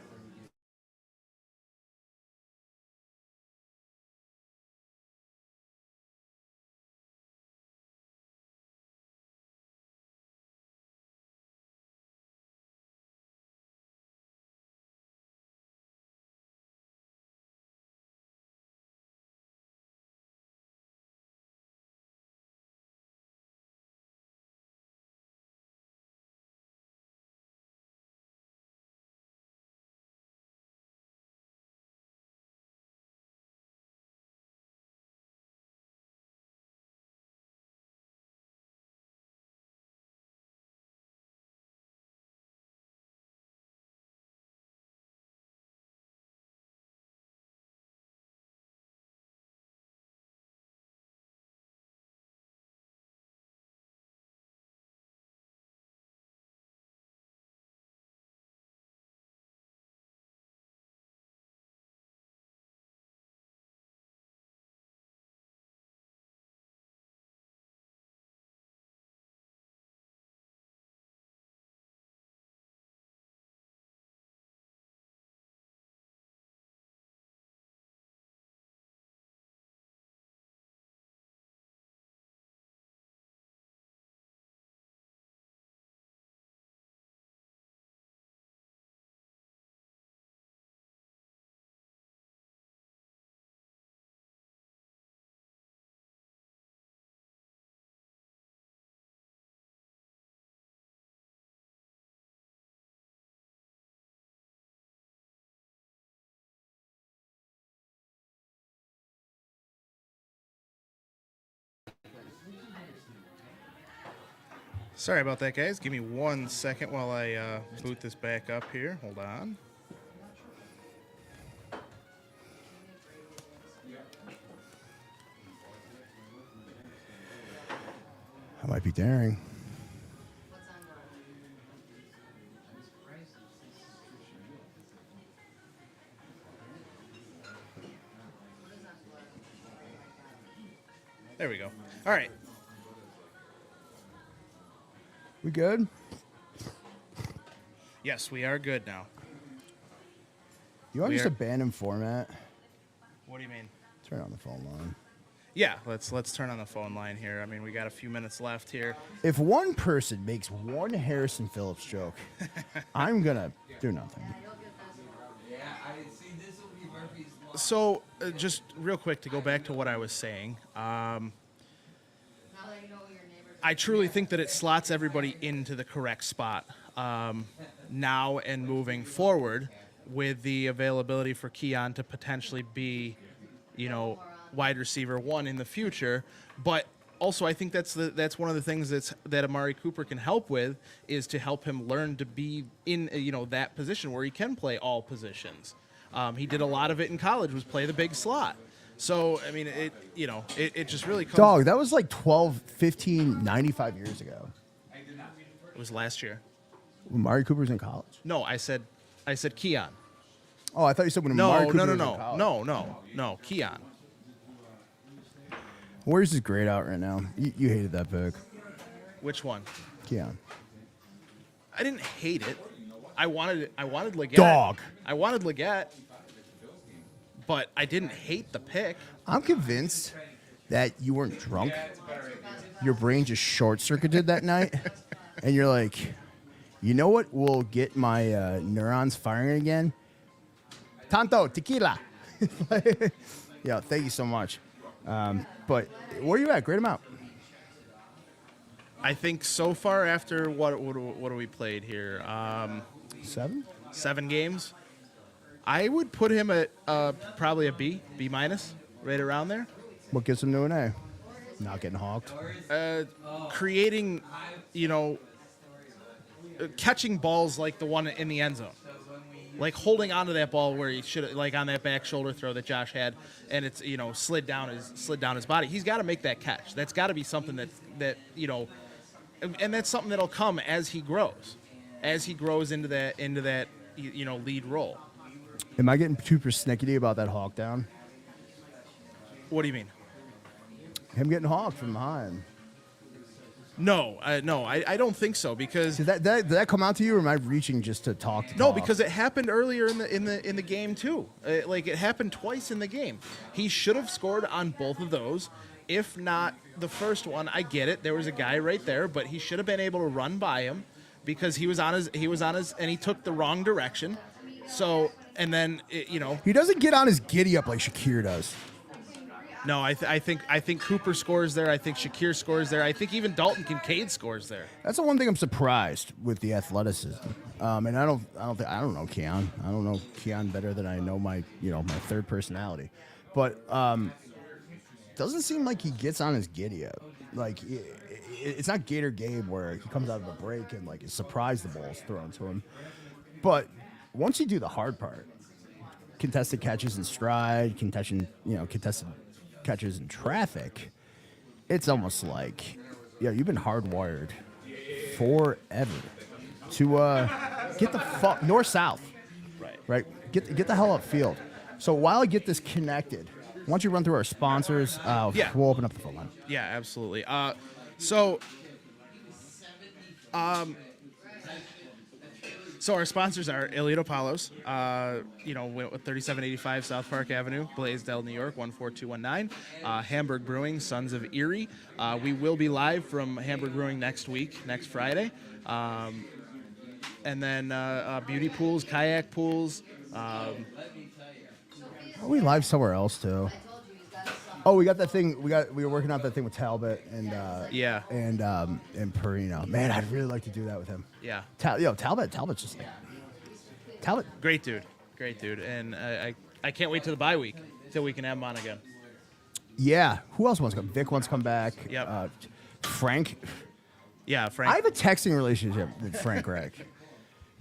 Sorry about that, guys. Give me 1 second while I boot this back up here. Hold on. I might be daring. There we go. All right. We good? Yes, we are good now. You want to We just are- abandon format? What do you mean? Turn on the phone line. Yeah, let's turn on the phone line here. I mean, we got a few minutes left here. If one person makes one Harrison Phillips joke, I'm gonna do nothing. So, just real quick to go back to what I was saying. I truly think that it slots everybody into the correct spot now and moving forward, with the availability for Keon to potentially be, wide receiver 1 in the future. But also, I think that's one of the things that Amari Cooper can help with, is to help him learn to be in that position where he can play all positions. He did a lot of it in college, was play the big slot. So, I mean, it just really comes. Dog, that was like 12, 15, 95 years ago. It was last year. When Amari Cooper was in college. No, I said Keon. Oh, I thought you said when Amari Cooper was in college. No, Keon. Warriors is great out right now. You hated that pick. Which one? Keon. I didn't hate it. I wanted Leggett. Dog. I wanted Leggett, but I didn't hate the pick. I'm convinced that you weren't drunk. Your brain just short-circuited that night. And you're like, you know what will get my neurons firing again? Tanto, tequila. Yeah, thank you so much. But where are you at? Grade them out. I think so far, after what do we played here? 7? 7 games. I would put him at probably a B minus, right around there. What gets him to an A? Not getting hawked. Creating, catching balls like the one in the end zone. Like holding onto that ball where he should, like on that back shoulder throw that Josh had, and it's slid down his body. He's got to make that catch. That's got to be something that and that's something that'll come as he grows into that lead role. Am I getting too persnickety about that hawk down? What do you mean? Him getting hawked from behind. No, I don't think so, because Did that come out to you, or am I reaching just to talk? no, because it happened earlier in the game too. Like it happened twice in the game. He should have scored on both of those. If not the first one, I get it. There was a guy right there, but he should have been able to run by him, because he was on his and he took the wrong direction. So, and then he doesn't get on his giddy up like Shakir does. No, I think Cooper scores there. I think Shakir scores there. I think even Dalton Kincaid scores there. That's the one thing I'm surprised with the athleticism. And I don't know Keon. I don't know Keon better than I know my third personality. But doesn't seem like he gets on his giddy up. Like it's not Gator Gabe where he comes out of a break and like is surprised the ball's thrown to him. But once you do the hard part, contested catches in stride, contested catches in traffic, it's almost like, you've been hardwired forever to get the fuck north-south. Right? Get the hell upfield. So while I get this connected, why don't you run through our sponsors? We'll open up the phone line. Yeah, absolutely. So our sponsors are Elliot Apollos, with 3785 South Park Avenue, Blaisdell, New York, 14219. Hamburg Brewing, Sons of Erie. We will be live from Hamburg Brewing next Friday. And then beauty pools, kayak pools. Are we live somewhere else too? Oh, we got that thing. We were working out that thing with Talbot and and Perino. Man, I'd really like to do that with him. Yeah. Talbot's just like Talbot. Great dude, and I can't wait to the bye week till we can have him on again. Yeah. Who else wants to come? Vic wants to come back. Yep. Frank. Yeah, Frank. I have a texting relationship with Frank Reich.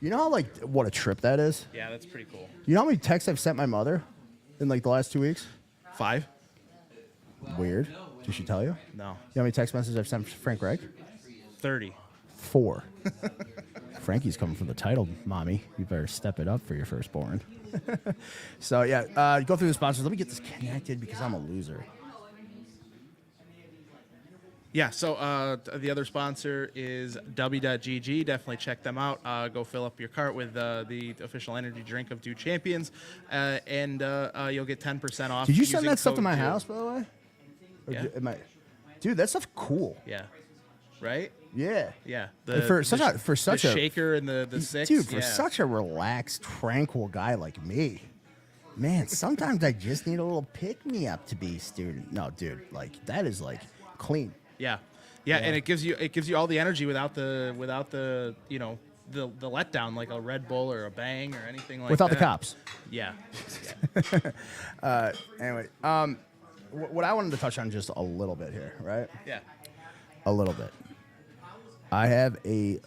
You know how, like, what a trip that is? Yeah, that's pretty cool. You know how many texts I've sent my mother in, like, the last 2 weeks? 5? Weird. Did she tell you? No. You know how many text messages I've sent Frank Reich? 30. 4. Frankie's coming for the title, mommy. You better step it up for your firstborn. So, yeah, go through the sponsors. Let me get this connected because I'm a loser. Yeah, so the other sponsor is W.GG. Definitely check them out. Go fill up your cart with the official energy drink of Dude Champions, and you'll get 10% off. Did you send using that stuff to code my DUDE. house, by the way? Or Yeah. Dude, that stuff's cool. Yeah. Right? Yeah. Yeah. For such the a shaker and the six. dude, for yeah. such a relaxed, tranquil guy like me, man, sometimes I just need a little pick me up to be a student. No, dude, like that is like clean. Yeah. And it gives you all the energy without the the letdown like a Red Bull or a Bang or anything like Without that. the cops. Yeah. Anyway, what I wanted to touch on just a little bit here, right? Yeah. A little bit. I have a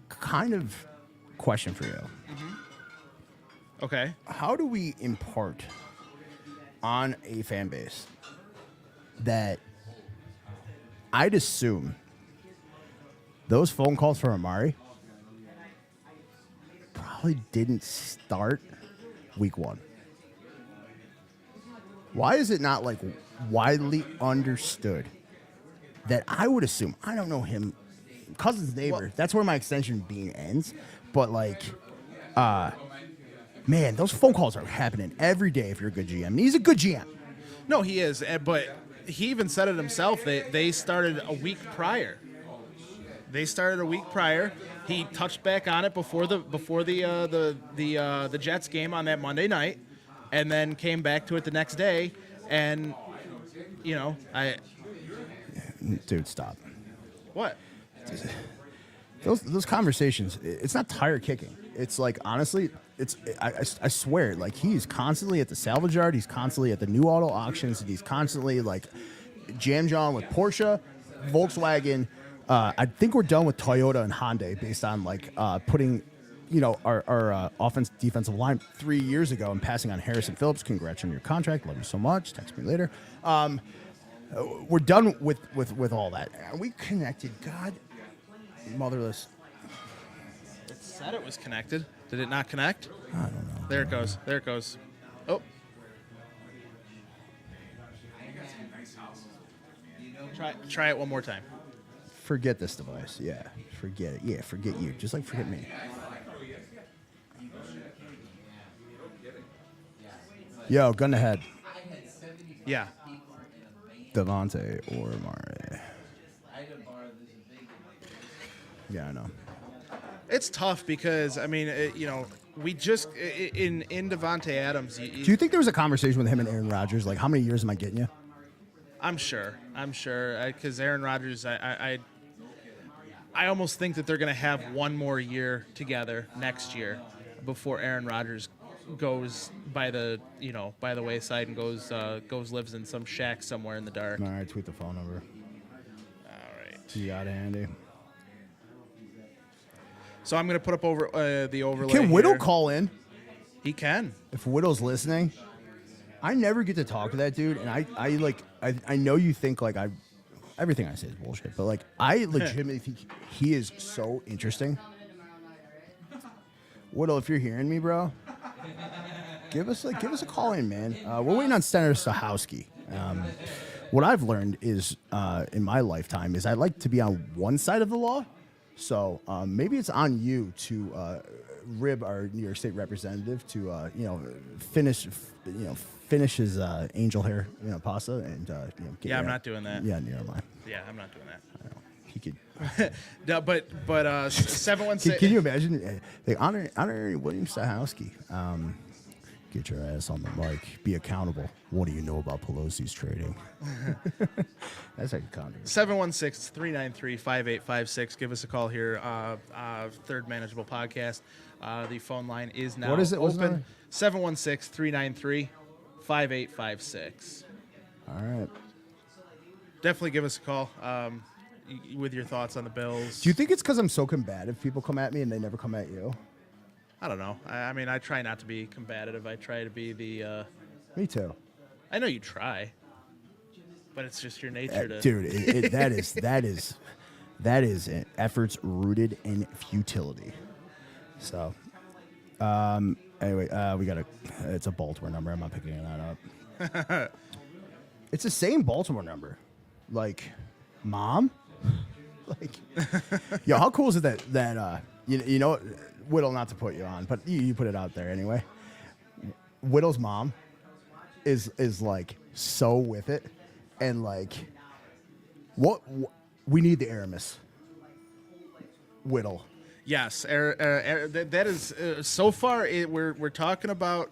kind of question for you. Okay. How do we impart on a fan base that I'd assume those phone calls from Amari probably didn't start week 1? Why is it not like widely understood that I would assume, I don't know him, cousin's neighbor, that's where my extension being ends, but like, man, those phone calls are happening every day if you're a good GM. And he's a good GM. No, he is, but he even said it himself. They started a week prior. He touched back on it before the Jets game on that Monday night, and then came back to it the next day. And Dude, stop. What? Those conversations, it's not tire kicking. It's like, honestly, I swear, like, he's constantly at the salvage yard. He's constantly at the new auto auctions. And he's constantly, like, jam-jawing with Porsche, Volkswagen. I think we're done with Toyota and Hyundai based on, like, putting, our offense defensive line 3 years ago and passing on Harrison Phillips. Congrats on your contract. Love you so much. Text me later. We're done with all that. Are we connected? God, motherless. It said it was connected. Did it not connect? I don't know. There it goes. Oh. Try it one more time. Forget this device. Yeah, forget it. Yeah, forget you. Just like forget me. Yo, gun to head. Yeah. Devontae or Amari. Yeah, I know. It's tough because we just in Devontae Adams. Do you think there was a conversation with him and Aaron Rodgers? Like, how many years am I getting you? I'm sure. Because Aaron Rodgers, I almost think that they're going to have one more year together next year before Aaron Rodgers goes by the wayside and goes lives in some shack somewhere in the dark. All right, tweet the phone number. All right. You got it, Andy. So I'm going to put up over the overlay. Can Whittle here. call in? He can. If Whittle's listening, I never get to talk to that dude, and I know you think like everything I say is bullshit, but like I legitimately think he is so interesting. Whittle, if you're hearing me, bro, give us a call in, man. We're waiting on Senator Stachowski. What I've learned is in my lifetime is I like to be on one side of the law. So maybe it's on you to rib our New York State representative to finish his angel hair pasta and get I'm not doing that. Yeah, near mine. Yeah, I'm not doing that. He could. No, but 716. Can you imagine? They honor William Stachowski. Get your ass on the mic. Be accountable. What do you know about Pelosi's trading? That's like a condom. 716-393-5856. Give us a call here. Third Manageable Podcast. The phone line is now What is it? What's the open. 716-393-5856. All right. Definitely give us a call. with your thoughts on the Bills. Do you think it's because I'm so combative? People come at me and they never come at you. I don't know. I mean, I try not to be combative. I try to be the. Me too. I know you try, but it's just your nature to. Dude, that is efforts rooted in futility. So, anyway, it's a Baltimore number. I'm not picking that up. It's the same Baltimore number. Like, Mom? Like, yo, how cool is it that you know, Whittle, not to put you on, but you put it out there anyway. Whittle's mom is like so with it, and like, what we need the Aramis. Whittle. Yes, that is so far. We're talking about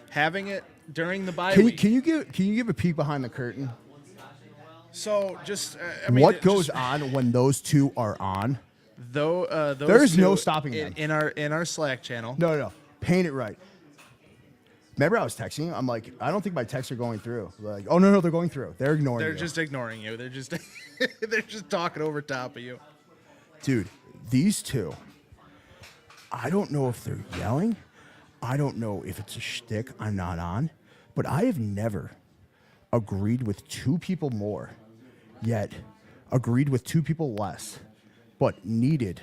having it during the bye week. Can you give a peek behind the curtain? So just I mean, what goes on when those two are on? Those There's two no stopping them in our Slack channel. No. Paint it right. Remember, I was texting you. I'm like, I don't think my texts are going through. Like, oh no, they're going through. They're ignoring. They're you. just ignoring you. They're just they're just talking over top of you. Dude, these two. I don't know if they're yelling. I don't know if it's a shtick I'm not on, but I have never agreed with two people more, yet agreed with two people less, but needed,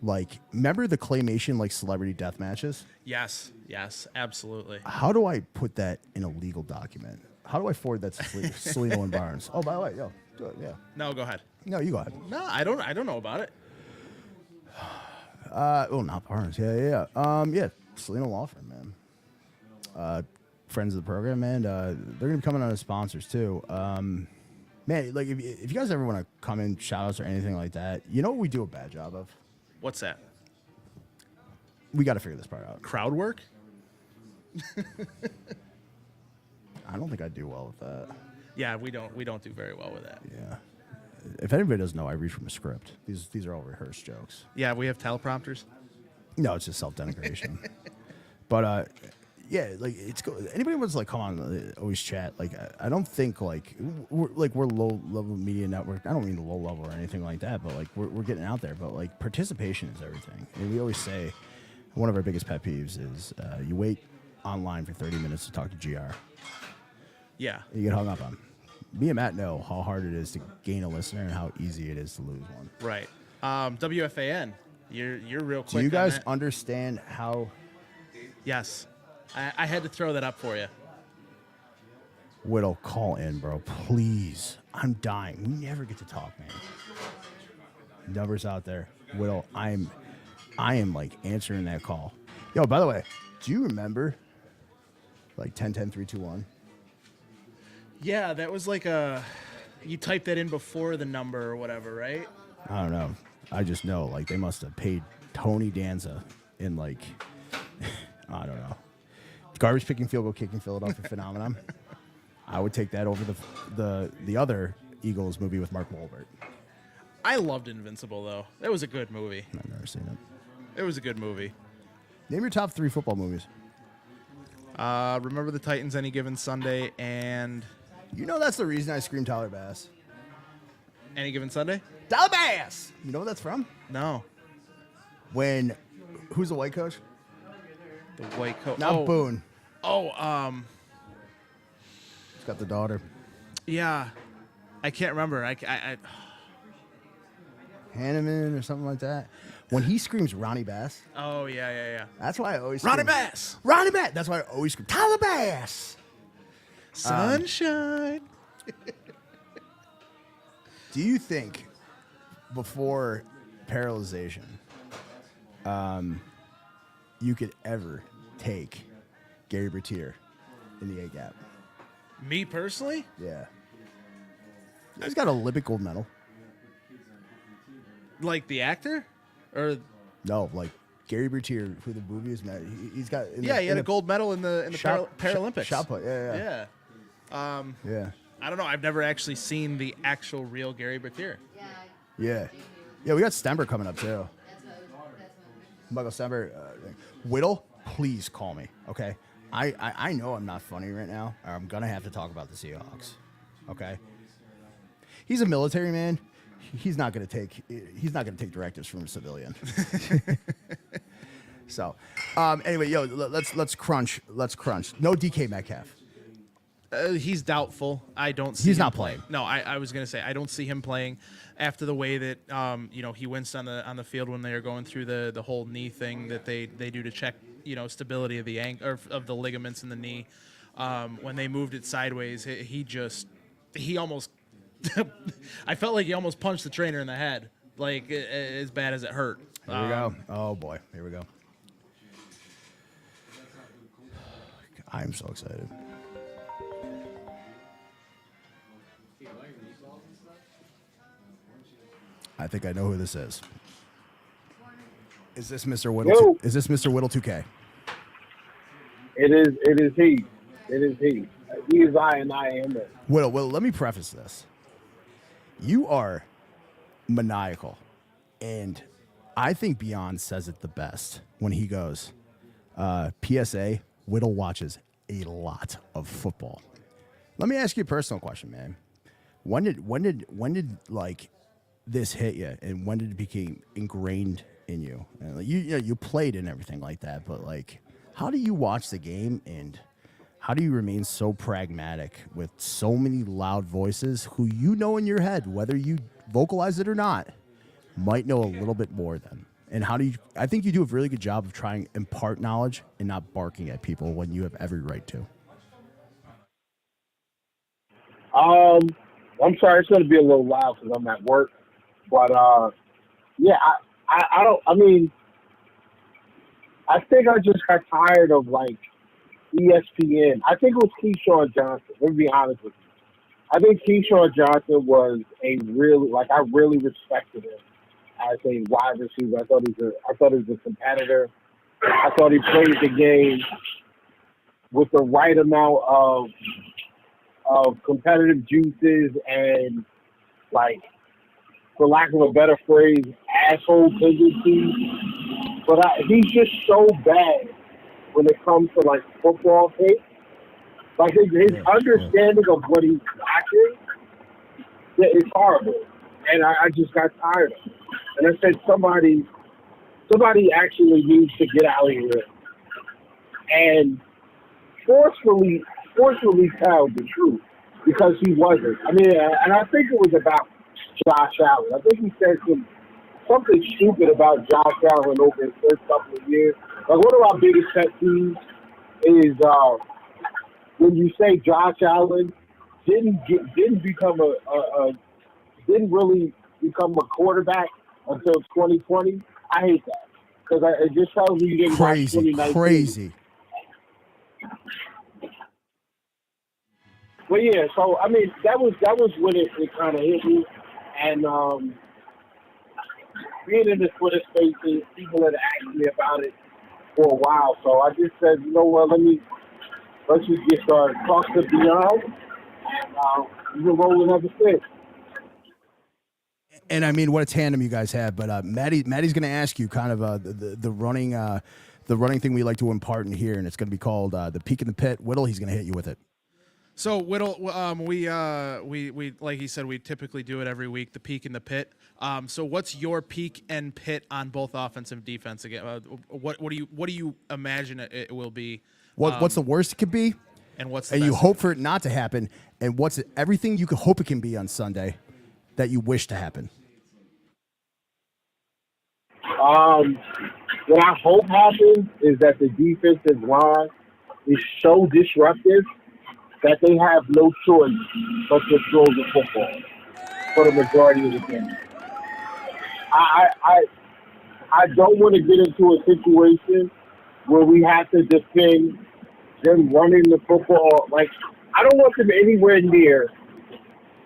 like, remember the claymation, like, celebrity death matches? Yes, absolutely. How do I put that in a legal document? How do I forward that to Salino and Barnes? Oh, by the way, yo, do it, yeah. No, go ahead. No, you go ahead. No, I don't know about it. Well, not Barnes. Yeah. Salino Law Firm, man. Friends of the program, man. They're gonna be coming on as sponsors too. Man, like if you guys ever want to come in, shout outs or anything like that, you know what we do a bad job of? What's that? We got to figure this part out. Crowd work? I don't think I do well with that. Yeah, we don't do very well with that. Yeah. If anybody doesn't know, I read from a script. These are all rehearsed jokes. Yeah, we have teleprompters. No, it's just self-denigration. But yeah, like it's cool. Anybody wants to like come on, always chat. Like I don't think like we're low level media network. I don't mean low level or anything like that. But like we're getting out there. But like participation is everything. And we always say one of our biggest pet peeves is you wait online for 30 minutes to talk to GR. Yeah, You get hung up on. Me and Matt know how hard it is to gain a listener and how easy it is to lose one. right. WFAN, you're real quick. Do you on guys that. understand how? Yes, I had to throw that up for you. Whittle, call in, bro. Please. I'm dying. We never get to talk, man. Numbers out there. Whittle, I am like answering that call. Yo, by the way, do you remember like 10-10-3-2-1? Yeah, that was like you typed that in before the number or whatever, right? I don't know. I just know like they must have paid Tony Danza in like I don't know. Garbage picking, field goal kicking, Philadelphia phenomenon. I would take that over the other Eagles movie with Mark Wahlberg. I loved Invincible though. That was a good movie. I've never seen it. It was a good movie. Name your top 3 football movies. Remember the Titans Any Given Sunday and You know that's the reason I scream Tyler Bass. Any Given Sunday? Tyler Bass! You know what that's from? No. When, who's the white coach? The White Coat. Not Boone. Oh, He's got the daughter. yeah. I can't remember. I Hanneman or something like that. When he screams Ronnie Bass, Oh, yeah. that's why I always Ronnie scream, Bass. Ronnie Bass! That's why I always scream Tyler Bass! Sunshine. Do you think before paralyzation, you could ever take Gary Bertier in the A-gap? Me personally? Yeah. He's got an Olympic gold medal. Like the actor? Or No, like Gary Bertier, who the movie is mad. He's got. he had a gold medal in the Paralympics. Shot put, yeah. Yeah. I don't know. I've never actually seen the actual real Gary Bertier. Yeah. We got Stember coming up too. Michael Stember. Whittle, please call me, okay? I know I'm not funny right now. Or I'm gonna have to talk about the Seahawks, okay? He's a military man. he's not going to take directives from a civilian. So, anyway, yo, let's crunch. No DK Metcalf. He's doubtful. I don't see He's him not playing. No, I was gonna say I don't see him playing after the way that he winced on the field when they were going through the whole knee thing that they do to check stability of the or of the ligaments in the knee. When they moved it sideways, he almost I felt like he almost punched the trainer in the head, like as bad as it hurt. Here we go. Oh boy, here we go. I'm so excited. I think I know who this is. Is this Mr. Whittle? Is this Mr. Whittle 2K? It is he. It is he. He is I and I am it. Whittle, let me preface this. You are maniacal. And I think Beyond says it the best when he goes, PSA, Whittle watches a lot of football. Let me ask you a personal question, man. When did like this hit you, and when did it become ingrained in you? And like, you played and everything like that, but like, how do you watch the game, and how do you remain so pragmatic with so many loud voices who in your head, whether you vocalize it or not, might know a little bit more than? And how do you? I think you do a really good job of trying to impart knowledge and not barking at people when you have every right to. I'm sorry, it's going to be a little loud because I'm at work. But, yeah, I don't, I mean, I think I just got tired of, like, ESPN. I think it was Keyshawn Johnson. Let me be honest with you. I think Keyshawn Johnson was I really respected him as a wide receiver. I thought he was a competitor. I thought he played the game with the right amount of competitive juices and, like, for lack of a better phrase, asshole tendencies. But he's just so bad when it comes to, like, football tape. Like, his understanding of what he's watching is horrible. And I just got tired of it. And I said, somebody actually needs to get out of here and forcefully tell the truth, because he wasn't. I mean, and I think it was about Josh Allen. I think he said something stupid about Josh Allen over his first couple of years. Like, one of our biggest pet peeves is when you say Josh Allen didn't really become a quarterback until 2020. I hate that, because it just tells me you didn't watch 2019. Crazy. Well, yeah. So I mean, that was when it kind of hit me, and being in the Twitter spaces, people had asked me about it for a while. So I just said, you know what? Let's just get started. Talk to Beyond, and we're rolling ever since. And I mean, what a tandem you guys have. But Maddie's going to ask you kind of the running thing we like to impart in here, and it's going to be called the Peek in the Pit. Whittle, he's going to hit you with it. So Whittle, we like he said, we typically do it every week. The Peek in the Pit. So what's your peak and pit on both offense and defense again? What do you imagine it will be? What's the worst it could be? And what's the and best you hope for it not to happen? And what's everything you could hope it can be on Sunday that you wish to happen? What I hope happens is that the defensive line is so disruptive that they have no choice but to throw the football for the majority of the game. I don't want to get into a situation where we have to defend them running the football. Like, I don't want them anywhere near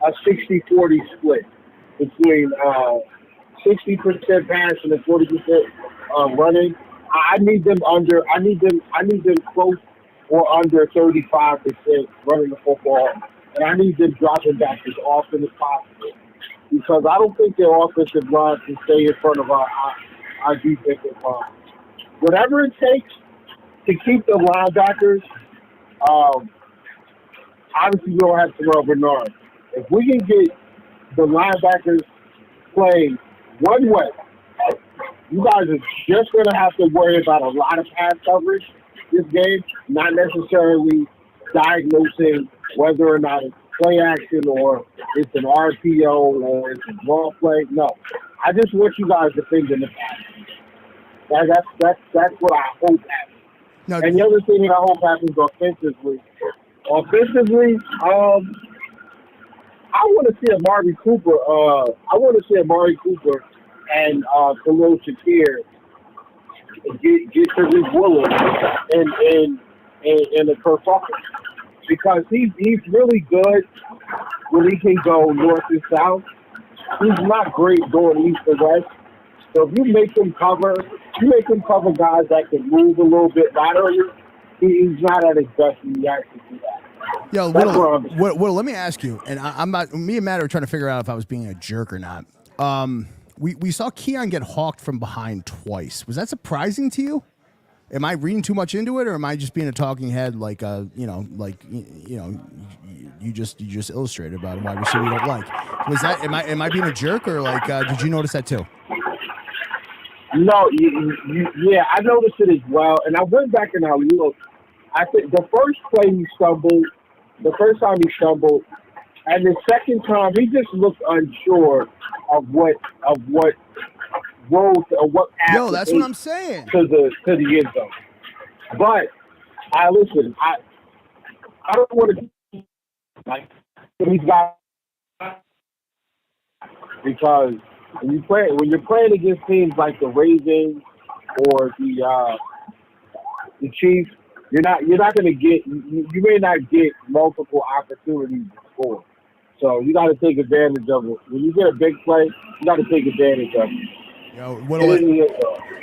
a 60-40 split between 60% passing and 40% running. I need them close or under 35% running the football, and I need them dropping back as often as possible, because I don't think their offensive line can stay in front of our defensive line. Whatever it takes to keep the linebackers. Obviously, we don't have Terrell Bernard. If we can get the linebackers play one way. You guys are just going to have to worry about a lot of pass coverage this game, not necessarily diagnosing whether or not it's play action or it's an RPO or it's a ball play. No, I just want you guys to think in the past. That's what I hope happens. No, And the other thing that I hope happens offensively, I want to see Amari Cooper. I want to see Amari Cooper and Khalil Shakir get to Rick Willis and the Kirk Walker, because he's really good when he can go north and south. He's not great going east and west. So if you make him cover guys that can move a little bit laterally, he's not at his best when he actually do that. Yo, Whittle, let me ask you, and I'm not. Me and Matt are trying to figure out if I was being a jerk or not. We saw Keon get hawked from behind twice. Was that surprising to you? Am I reading too much into it, or am I just being a talking head? You just illustrated about why receiver you don't like. Was that? Am I being a jerk, or did you notice that too? No, yeah, I noticed it as well, and I went back and I looked. I think the first play he stumbled, the first time he stumbled, and the second time he just looked unsure of what road or what path. Yo, that's what I'm saying. To the end zone. But I don't want to like these guys, because when you're playing against teams like the Ravens or the Chiefs, you're not going to get. You may not get multiple opportunities to score. So you got to take advantage of it. When you get a big play, you got to take advantage of it. Yo,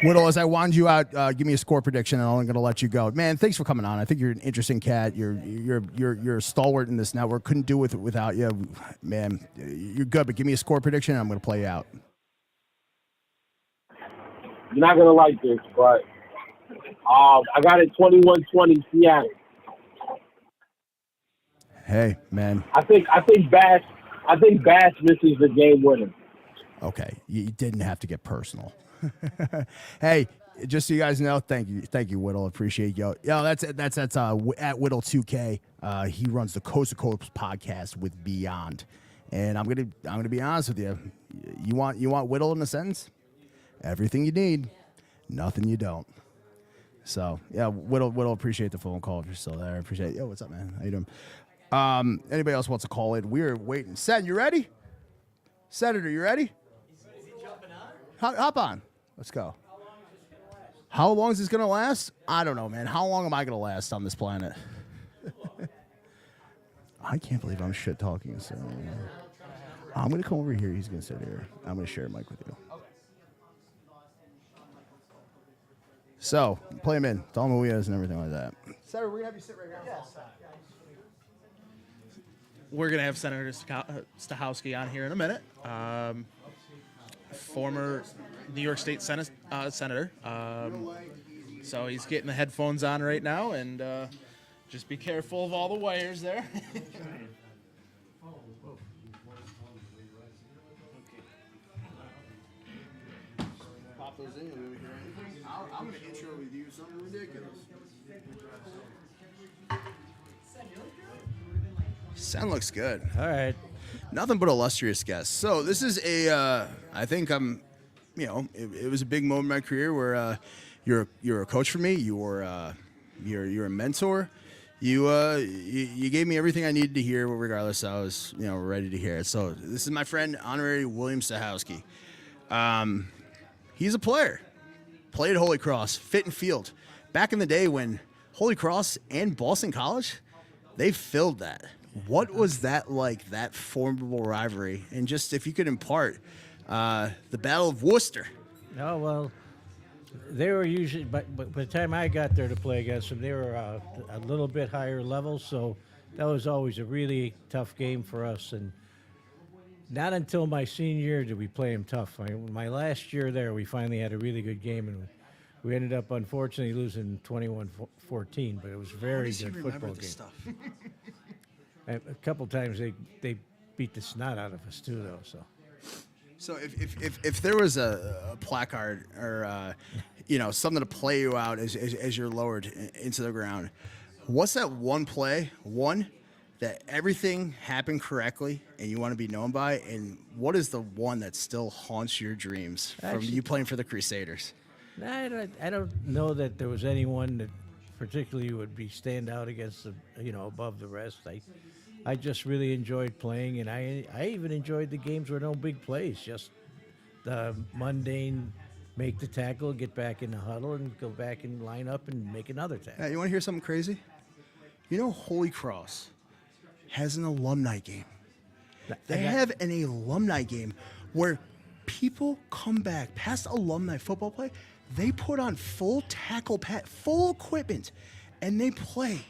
Whittle, as I wind you out, give me a score prediction, and I'm going to let you go. Man, thanks for coming on. I think you're an interesting cat. You're a stalwart in this network. Couldn't do it without you, man. You're good, but give me a score prediction, and I'm going to play you out. You're not going to like this, but I got it 21-20 Seattle. Hey, man. I think Bass misses the game winner. Okay, you didn't have to get personal. Hey, just so you guys know, thank you, Whittle. Appreciate you. Yo, that's at Whittle2K. He runs the Coast to Coast podcast with Beyond, and I'm gonna be honest with you. You want Whittle in a sentence? Everything you need, nothing you don't. So yeah, Whittle, appreciate the phone call if you're still there. Appreciate it. Yo, what's up, man? How you doing? Anybody else wants to call in? We're waiting. Sen, you ready? Senator, you ready? Hop on. Let's go. How long is this going to last? I don't know, man. How long am I going to last on this planet? I can't believe I'm shit talking. So I'm going to come over here. He's going to sit here. I'm going to share a mic with you. So, play him in. Tell him who he is and everything like that. Senator, we're going to have you sit right here. Yes. We're going to have Senator Stachowski on here in a minute. Former New York State Senator. So he's getting the headphones on right now, and just be careful of all the wires there. Pop those in. I'm going to intro with you something ridiculous. Sen looks good. All right. Nothing but illustrious guests. So this is I think it was a big moment in my career where you're a coach for me. You're a mentor. You gave me everything I needed to hear, regardless. I was ready to hear it. So this is my friend Honorary William Stachowski. He's a player. Played at Holy Cross, fit and field. Back in the day when Holy Cross and Boston College, they filled that. What was that like, that formidable rivalry? And just if you could impart the Battle of Worcester. Oh, well, they were usually, but by the time I got there to play against them, they were a little bit higher level, so that was always a really tough game for us. And not until my senior year did we play them tough. My last year there, we finally had a really good game, and we ended up, unfortunately, losing 21-14, but it was a very good football game. Stuff? A couple times they beat the snot out of us too, though. So So if there was a placard or something to play you out as you're lowered into the ground, what's that one play that everything happened correctly and you want to be known by, and what is the one that still haunts your dreams from you playing for the Crusaders? I don't know that there was anyone that particularly would be stand out against above the rest. I just really enjoyed playing, and I even enjoyed the games where no big plays, just the mundane, make the tackle, get back in the huddle, and go back and line up and make another tackle. Yeah, you want to hear something crazy? Holy Cross has an alumni game. They have an alumni game where people come back past alumni football play. They put on full tackle pad, full equipment, and they play.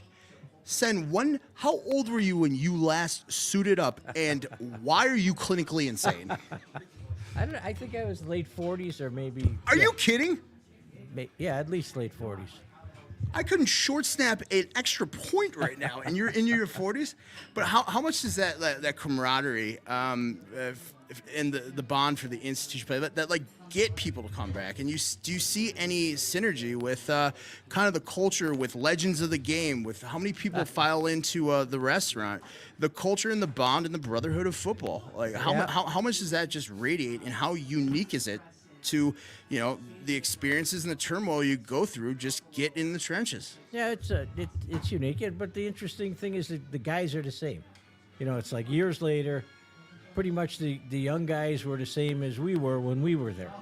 How old were you when you last suited up, and why are you clinically insane? I think I was late 40s or maybe. Are you kidding? Yeah, at least late 40s. I couldn't short snap an extra point right now, and you're in your 40s. But how much does that camaraderie and the bond for the institution play that like get people to come back? And do you see any synergy with kind of the culture with legends of the game, with how many people file into the restaurant, the culture and the bond and the brotherhood of football? Like how much does that just radiate, and how unique is it to the experiences and the turmoil you go through? Just get in the trenches. Yeah, it's unique, but the interesting thing is that the guys are the same. It's like years later, pretty much the young guys were the same as we were when we were there.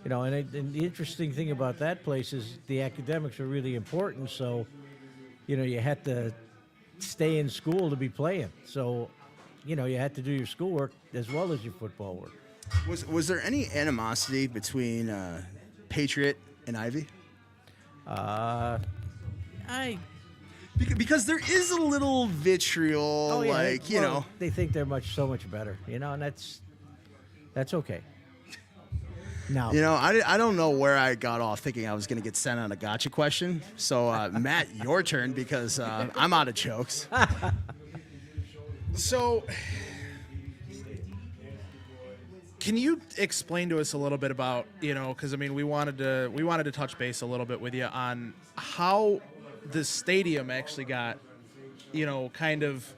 And the interesting thing about that place is the academics are really important. So, you had to stay in school to be playing. So, you had to do your schoolwork as well as your football work. Was there any animosity between Patriot and Ivy? Because there is a little vitriol, they think they're so much better, and that's okay. No, I don't know where I got off thinking I was going to get sent on a gotcha question. So, Matt, your turn, because I'm out of jokes. So, can you explain to us a little bit about, because we wanted to touch base a little bit with you on how the stadium actually got, kind of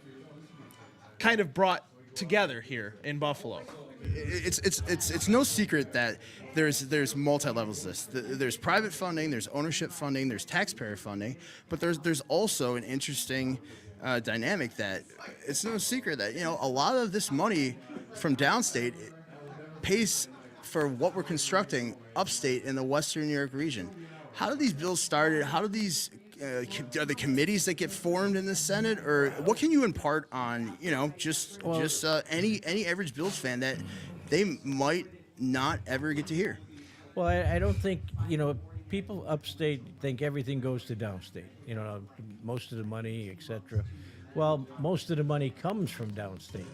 brought together here in Buffalo. It's no secret that there's multi levels to this. There's private funding, there's ownership funding, there's taxpayer funding, but there's also an interesting dynamic that it's no secret that a lot of this money from downstate pays for what we're constructing upstate in the Western New York region. How do these bills started? How do these are the committees that get formed in the Senate, or what can you impart on any average Bills fan that they might not ever get to hear? Well, I don't think people upstate think everything goes to downstate. Most of the money, etc. Well, most of the money comes from downstate.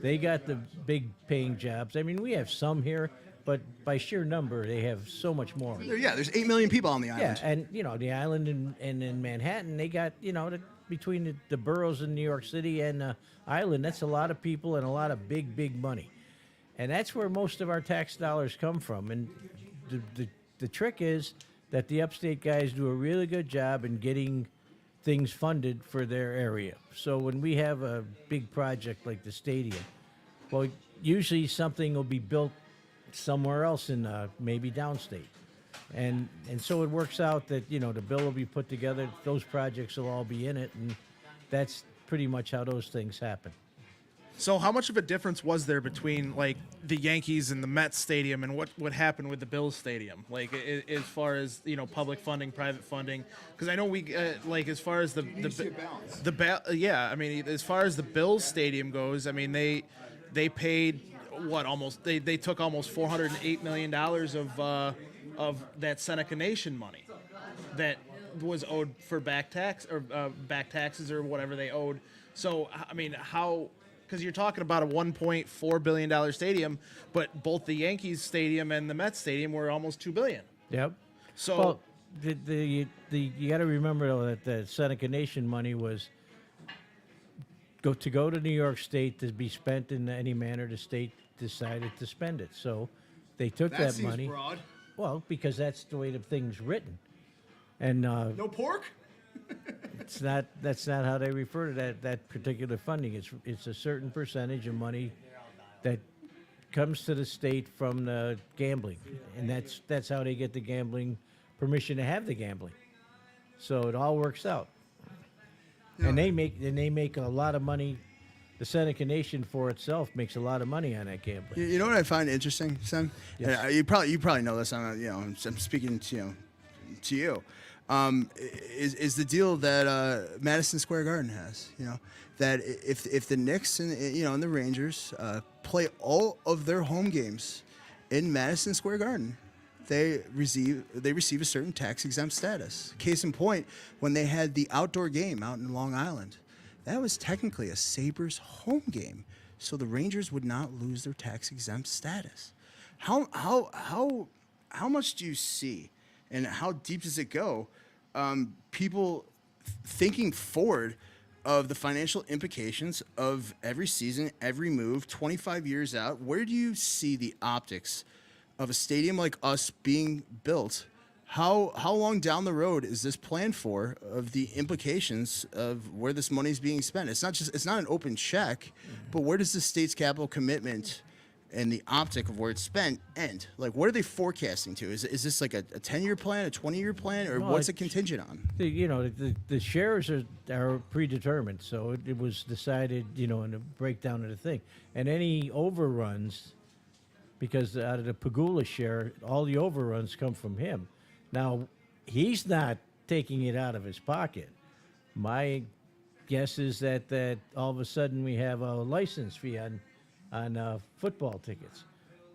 They got the big paying jobs. We have some here, but by sheer number, they have so much more. Yeah, there's 8 million people on the island. Yeah, and the island and in Manhattan, they got between the boroughs in New York City and the island, that's a lot of people and a lot of big money, and that's where most of our tax dollars come from. And the trick is that the upstate guys do a really good job in getting things funded for their area. So when we have a big project like the stadium, well, usually something will be built somewhere else in maybe downstate. And so it works out that, the bill will be put together, those projects will all be in it, and that's pretty much how those things happen. So how much of a difference was there between like the Yankees and the Mets stadium and what happened with the Bills stadium? Like as far as, public funding, private funding, because I know we as far as as far as the Bills stadium goes, they paid they took almost $408 million of that Seneca Nation money that was owed for back taxes or whatever they owed. So how? Because you're talking about a $1.4 billion stadium, but both the Yankees stadium and the Mets stadium were almost $2 billion. Yep. So well, you got to remember though that the Seneca Nation money was go to New York State to be spent in any manner to decided to spend it. So they took that money. Broad. Well, because that's the way the thing's written, and No pork. it's not. That's not how they refer to that particular funding. It's a certain percentage of money that comes to the state from the gambling, and that's how they get the gambling permission to have the gambling. So it all works out, and they make a lot of money. The Seneca Nation for itself makes a lot of money on that gambling. You know what I find interesting, Sam? Yes. And you probably know this. I'm speaking to you. Is the deal that Madison Square Garden has? That if the Knicks and the Rangers play all of their home games in Madison Square Garden, they receive a certain tax exempt status. Case in point, when they had the outdoor game out in Long Island, that was technically a Sabres home game, so the Rangers would not lose their tax exempt status. How much do you see, and how deep does it go? People thinking forward of the financial implications of every season, every move, 25 years out. Where do you see the optics of a stadium like us being built? How long down the road is this planned for, of the implications of where this money is being spent? It's not an open check, but where does the state's capital commitment and the optic of where it's spent end? Like, what are they forecasting to? Is this like a 10-year plan, a 20-year plan, or what's it contingent on? The shares are predetermined, so it was decided, in the breakdown of the thing. And any overruns, because out of the Pagula share, all the overruns come from him. Now, he's not taking it out of his pocket. My guess is that all of a sudden we have a license fee on football tickets.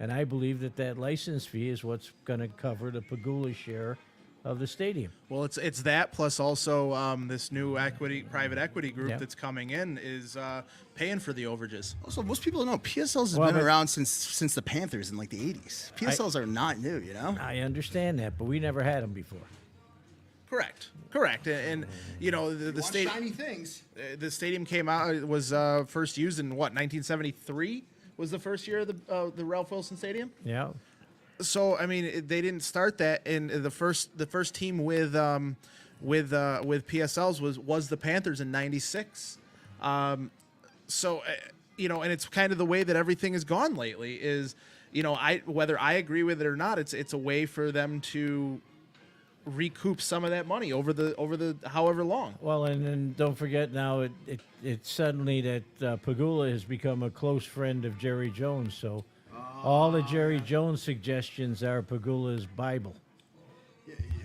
And I believe that license fee is what's going to cover the Pagula share of the stadium. Well, it's that plus also this new private equity group Yeah. that's coming in is paying for the overages. Also, most people don't know PSLs has been around since the Panthers in like the 80s. PSLs are not new, I understand that, but we never had them before. Correct. And the state shiny things. The stadium came out. It was first used in 1973 was the first year of the Ralph Wilson Stadium. Yeah. So I mean, they didn't start that, and the first team with PSLs was the Panthers in '96. So and it's kind of the way that everything has gone lately. Is whether I agree with it or not, it's a way for them to recoup some of that money over the however long. Well, and don't forget now, it's suddenly that Pagula has become a close friend of Jerry Jones, so. All the Jerry Jones suggestions are Pagula's Bible.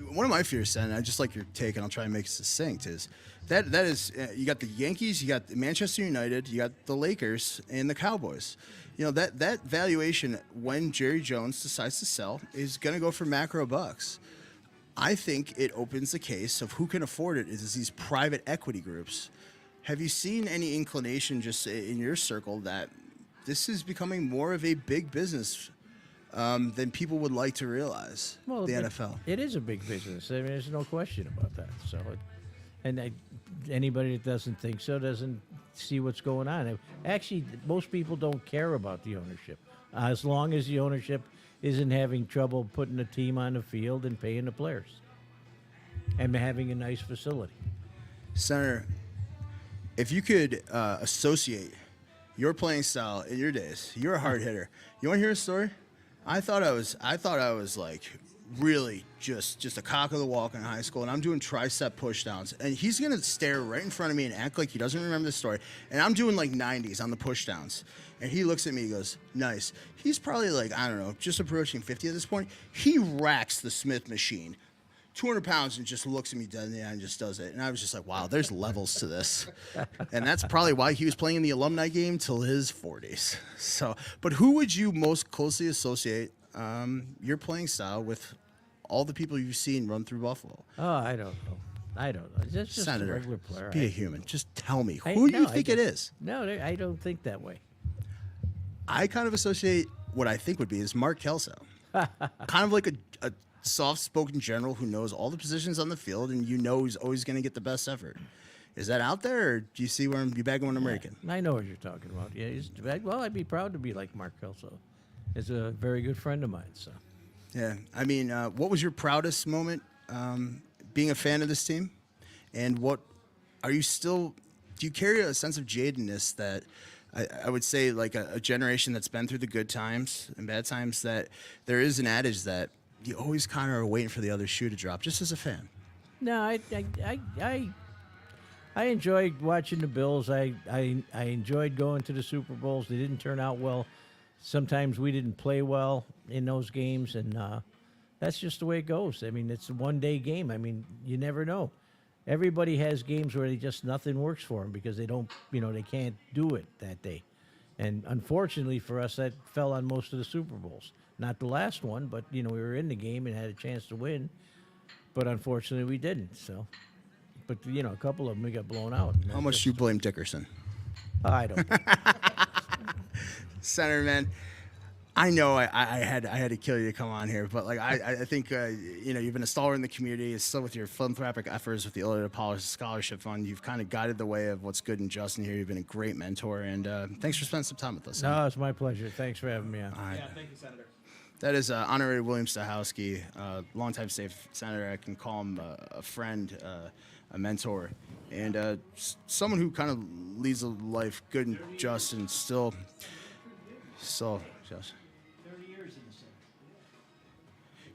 One of my fears, and I just like your take, and I'll try and make it succinct, is that is you got the Yankees, you got Manchester United, you got the Lakers, and the Cowboys. That valuation when Jerry Jones decides to sell is going to go for macro bucks. I think it opens the case of who can afford it is these private equity groups. Have you seen any inclination just in your circle that this is becoming more of a big business than people would like to realize? Well, the NFL. It is a big business. I mean, there's no question about that. So, anybody that doesn't think so doesn't see what's going on. Actually, most people don't care about the ownership, as long as the ownership isn't having trouble putting a team on the field and paying the players and having a nice facility. Senator, if you could associate your playing style in your days, you're a hard hitter. You want to hear a story? I thought I was like really just a cock of the walk in high school, and I'm doing tricep push downs, and he's gonna stare right in front of me and act like he doesn't remember the story, and I'm doing like 90s on the push downs, and he looks at me and goes, nice. He's probably like, I don't know, just approaching 50 at this point. He racks the Smith machine 200 pounds and just looks at me dead in the eye and just does it. And I was just like, wow, there's levels to this. And that's probably why he was playing in the alumni game till his 40s. So, but who would you most closely associate your playing style with all the people you've seen run through Buffalo? Oh, I don't know. It's just Senator, a regular player. be a human. Just tell me. Who do you think it is? No, I don't think that way. I kind of associate what I think would be is Mark Kelso. Kind of like a soft-spoken general who knows all the positions on the field, and he's always going to get the best effort. Is that out there, or do you see where you bagging one American? I know what you're talking about. Yeah, well, I'd be proud to be like Mark Kelso. He's a very good friend of mine. So, Yeah, I mean, what was your proudest moment being a fan of this team? And what are you still? Do you carry a sense of jadedness that I would say, like a generation that's been through the good times and bad times, that there is an adage that you always kind of are waiting for the other shoe to drop, just as a fan? no, I enjoyed watching the Bills. I enjoyed going to the Super Bowls. They didn't turn out well. Sometimes we didn't play well in those games, and that's just the way it goes. I mean, it's a one-day game. I mean, you never know. Everybody has games where nothing works for them because they don't, they can't do it that day. And unfortunately for us, that fell on most of the Super Bowls. Not the last one, but we were in the game and had a chance to win. But unfortunately, we didn't. So, but a couple of them we got blown out. How much do you blame Dickerson? I don't know. Senator, man, I know I had to kill you to come on here, but I think you've been a stalwart in the community. Still with your philanthropic efforts with the Illinois Apollo Scholarship Fund, you've kind of guided the way of what's good and just in here. You've been a great mentor, and thanks for spending some time with us. No, it's my pleasure. Thanks for having me on. Yeah, thank you, Senator. That is Honorary William Stachowski, longtime state senator. I can call him a friend, a mentor, and someone who kind of leads a life good and just, and still just.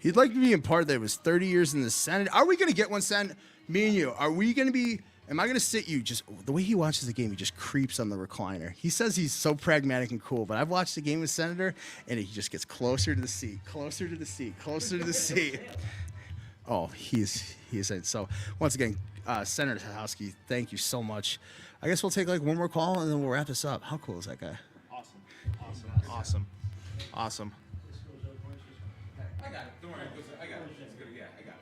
He'd like to be in part that it was 30 years in the Senate. Are we going to get one, Sen? Me and you. Are we going to be? Am I going to sit you? Just the way he watches the game, he just creeps on the recliner. He says he's so pragmatic and cool, but I've watched the game with Senator, and he just gets closer to the seat, closer to the seat, closer to the seat. Oh, he's so. Once again, Senator Stachowski, thank you so much. I guess we'll take one more call and then we'll wrap this up. How cool is that guy? Awesome. I got it. Don't worry. I got it. It's good. Yeah, I got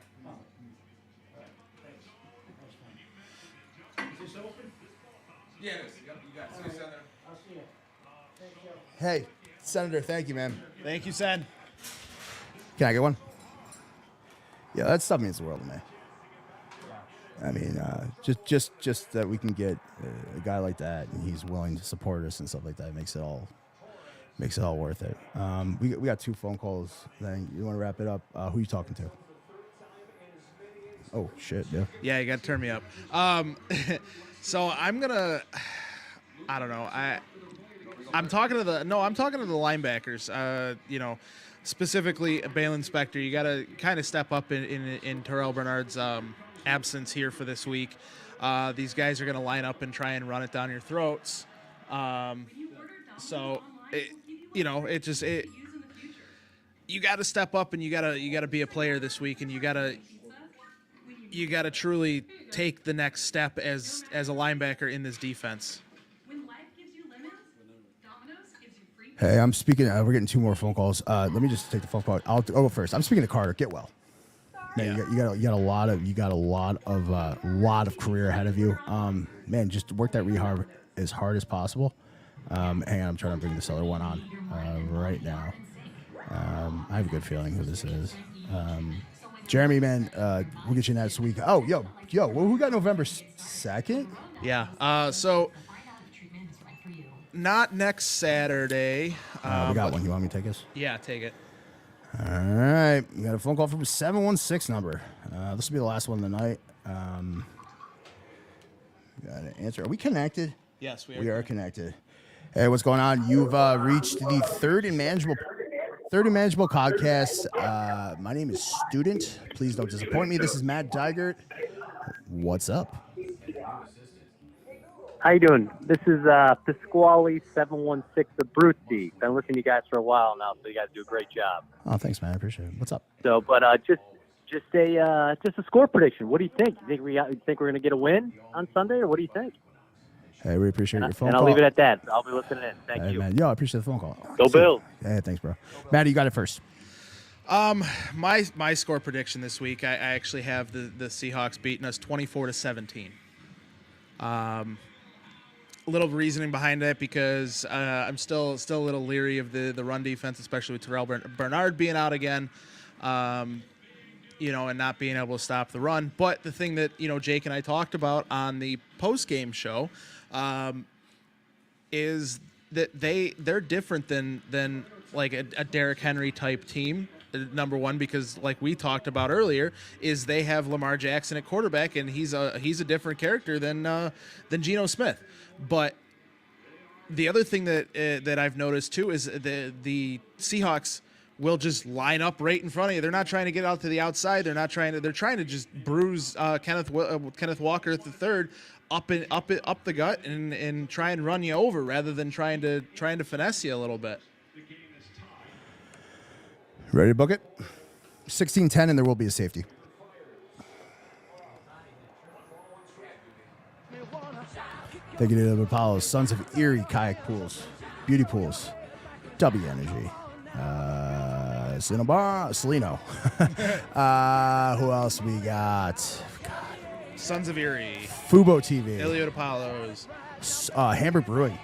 it. Is this open? Yeah, it is. Yep, you got it. See you, Senator. I'll see you. Hey, Senator, thank you, man. Thank you, Sen. Can I get one? Yeah, that stuff means the world to me. I mean, just that we can get a guy like that, and he's willing to support us and stuff like that, makes it all worth it. We got 2 phone calls. Then you want to wrap it up? Who are you talking to? Oh shit, yeah. Yeah, you got to turn me up. So I'm gonna. I don't know. I'm talking to the linebackers. Specifically Bail Inspector. You got to kind of step up in Terrell Bernard's absence here for this week. These guys are gonna line up and try and run it down your throats. You got to step up and you got to be a player this week, and you got to truly take the next step as a linebacker in this defense. Hey, I'm speaking. We're getting 2 more phone calls. Let me just take the phone call. I'll go first. I'm speaking to Carter. Get well. Man, you got a lot of career ahead of you. Man, just work that rehab as hard as possible. Hang on, I'm trying to bring this other one on right now. I have a good feeling who this is. Jeremy, man, we'll get you next week. Oh, yo, who got November 2nd? Yeah. So not next Saturday. We got one. You want me to take this? Yeah, take it. All right. We got a phone call from a 716 number. This will be the last one of the night. Got an answer. Are we connected? Yes, we are. We are connected. Hey, what's going on? You've reached the third and manageable podcast. My name is Student. Please don't disappoint me. This is Matt Diegert. What's up? How you doing? This is Pasquale 716, the Brucey. Been listening to you guys for a while now, so you guys do a great job. Oh, thanks, man. I appreciate it. What's up? So, but just a score prediction. What do you think? You think we're gonna get a win on Sunday, or what do you think? Hey, we appreciate your phone call. And I'll leave it at that. I'll be listening in. Thank you. Man. Yo, I appreciate the phone call. Go Bills. Hey, thanks, bro. Matt, you got it first. My score prediction this week, I actually have the Seahawks beating us 24-17. A little reasoning behind that because I'm still a little leery of the run defense, especially with Terrell Bernard being out again. and not being able to stop the run. But the thing that, Jake and I talked about on the post-game show is that they're different than like a Derrick Henry type team. Number one, because like we talked about earlier, is they have Lamar Jackson at quarterback, and he's a different character than Geno Smith. But the other thing that I've noticed too is the Seahawks will just line up right in front of you. They're not trying to get out to the outside. They're trying to just bruise Kenneth Walker III up the gut and try and run you over rather than trying to finesse you a little bit. Ready to book it? 16-10, and there will be a safety. Thank you to the Apollo, Sons of Erie Kayak Pools, Beauty Pools, W Energy, Salino. Who else we got? Sons of Erie, Fubo TV, Iliad Apollos, Hamburg Brewing.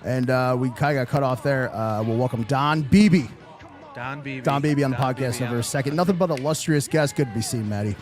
And we kind of got cut off there. We'll welcome Don Beebe. Don Beebe on the podcast over a second. Nothing but illustrious guests. Good to be seen, Maddie.